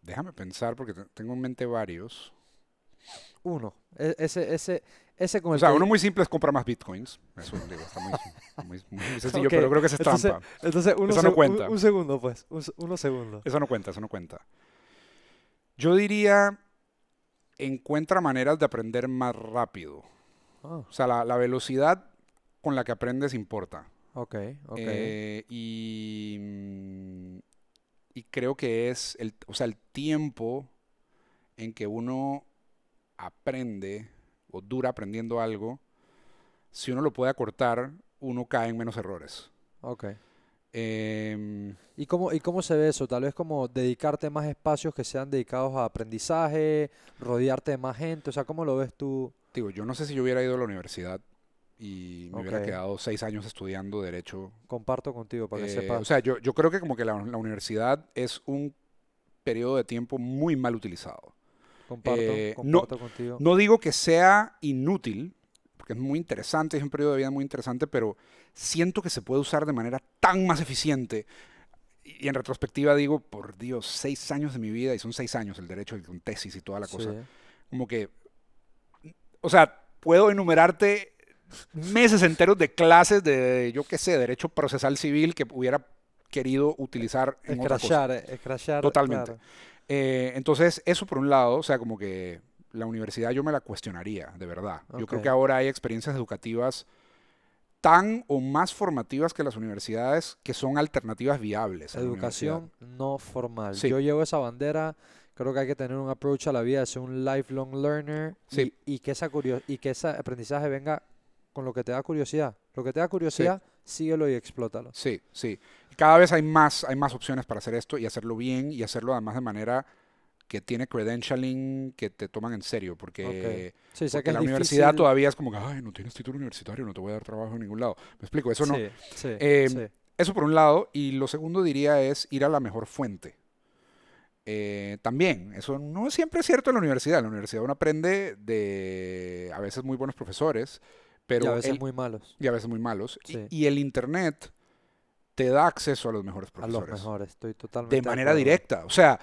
Déjame pensar porque tengo en mente varios. Uno, ese con O el sea, uno que. muy simple es comprar más bitcoins. Eso digo, está muy sencillo, Ok, pero creo que esa es entonces, trampa. entonces Eso no cuenta. un segundo, pues, unos segundos. Eso no cuenta, eso no cuenta. Yo diría, encuentra maneras de aprender más rápido. Ah, O sea, la velocidad con la que aprendes importa. ok, ok, Y creo que es o sea, el tiempo en que uno aprende o dura aprendiendo algo, si uno lo puede acortar, uno cae en menos errores. ok. Em, ¿Y cómo se ve eso? Tal vez como dedicarte más espacios que sean dedicados a aprendizaje, rodearte de más gente, o sea, ¿cómo lo ves tú? Digo, yo no sé si yo hubiera ido a la universidad y me Ok, hubiera quedado 6 años estudiando derecho. comparto contigo para que O sepas, sea, yo creo que como que la universidad es un periodo de tiempo muy mal utilizado. comparto, No, comparto contigo. no digo que sea inútil, porque es muy interesante, es un periodo de vida muy interesante, pero siento que se puede usar de manera tan más eficiente. Y en retrospectiva digo, por Dios, 6 años de mi vida, y son 6 años el derecho con tesis y toda la Sí, cosa, como que, o sea, puedo enumerarte meses enteros de clases de, yo qué sé, derecho procesal civil que hubiera querido utilizar en otra cosa. escrachar, Totalmente. claro. Entonces, eso por un lado, o sea, como que la universidad yo me la cuestionaría, de verdad. Yo Ok. creo que ahora hay experiencias educativas tan o más formativas que las universidades que son alternativas viables a la universidad. Educación no formal. Sí, Yo llevo esa bandera. Creo que hay que tener un approach a la vida de ser un lifelong learner sí, y que ese aprendizaje venga con lo que te da curiosidad. Lo que te da sí, curiosidad, síguelo y explótalo. sí, sí. Cada vez hay más opciones para hacer esto y hacerlo bien y hacerlo además de manera que tiene credentialing que te toman en serio, Ok. porque, Sí, sé que porque es la universidad difícil. todavía es como que, ay, no tienes título universitario, no te voy a dar trabajo en ningún lado. Me explico, eso no. Sí, sí, Eh, sí. eso por un lado, y lo segundo diría es ir a la mejor fuente. También, eso no siempre es cierto en la universidad. En la universidad uno aprende de a veces muy buenos profesores, Y a pero veces muy malos. y a veces muy malos. Y, Sí, y el internet te da acceso a los mejores a los profesores mejores. Estoy de totalmente de manera acuerdo. directa. O sea,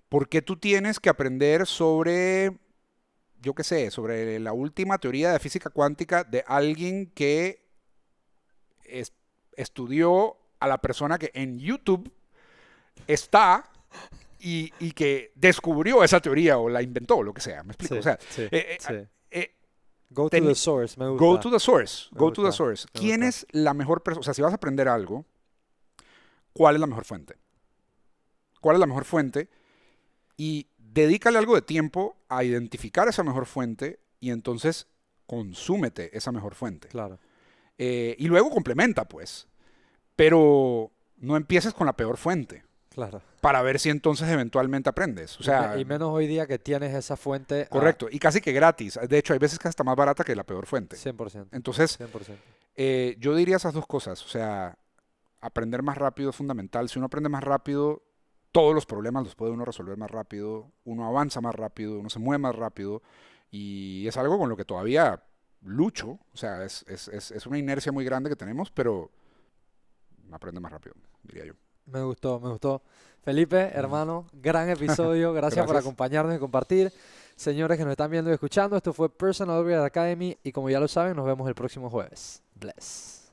¿por qué tú tienes que aprender sobre, yo qué sé, sobre la última teoría de física cuántica de alguien que es- estudió a la persona que en YouTube está y que descubrió esa teoría o la inventó, o lo que sea? ¿Me explico? O Sí, sea, sí, eh, sí. eh, Go to the ten- source. Me go gusta. to the source, Me go to the gusta. source. Me ¿Quién gusta. es la mejor persona? O sea, si vas a aprender algo, ¿cuál es la mejor fuente? ¿Cuál es la mejor fuente? Y dedícale algo de tiempo a identificar esa mejor fuente y entonces consúmete esa mejor fuente. Claro, Y luego complementa, pues. Pero no empieces con la peor fuente claro. para ver si entonces eventualmente aprendes. O Y sea, menos hoy día que tienes esa fuente a correcto. Y casi que gratis. De hecho, hay veces que está más barata que la peor fuente. 100%. Entonces, 100%. yo diría esas dos cosas. O sea, aprender más rápido es fundamental. Si uno aprende más rápido, todos los problemas los puede uno resolver más rápido. Uno avanza más rápido, uno se mueve más rápido. Y es algo con lo que todavía lucho. O sea, es una inercia muy grande que tenemos, pero aprende más rápido, diría yo. Me gustó, me gustó. Felipe, hermano, gran episodio. Gracias por Gracias. acompañarnos y compartir. Señores que nos están viendo y escuchando, esto fue Personal Upgrade Academy y como ya lo saben, nos vemos el próximo jueves. Bless.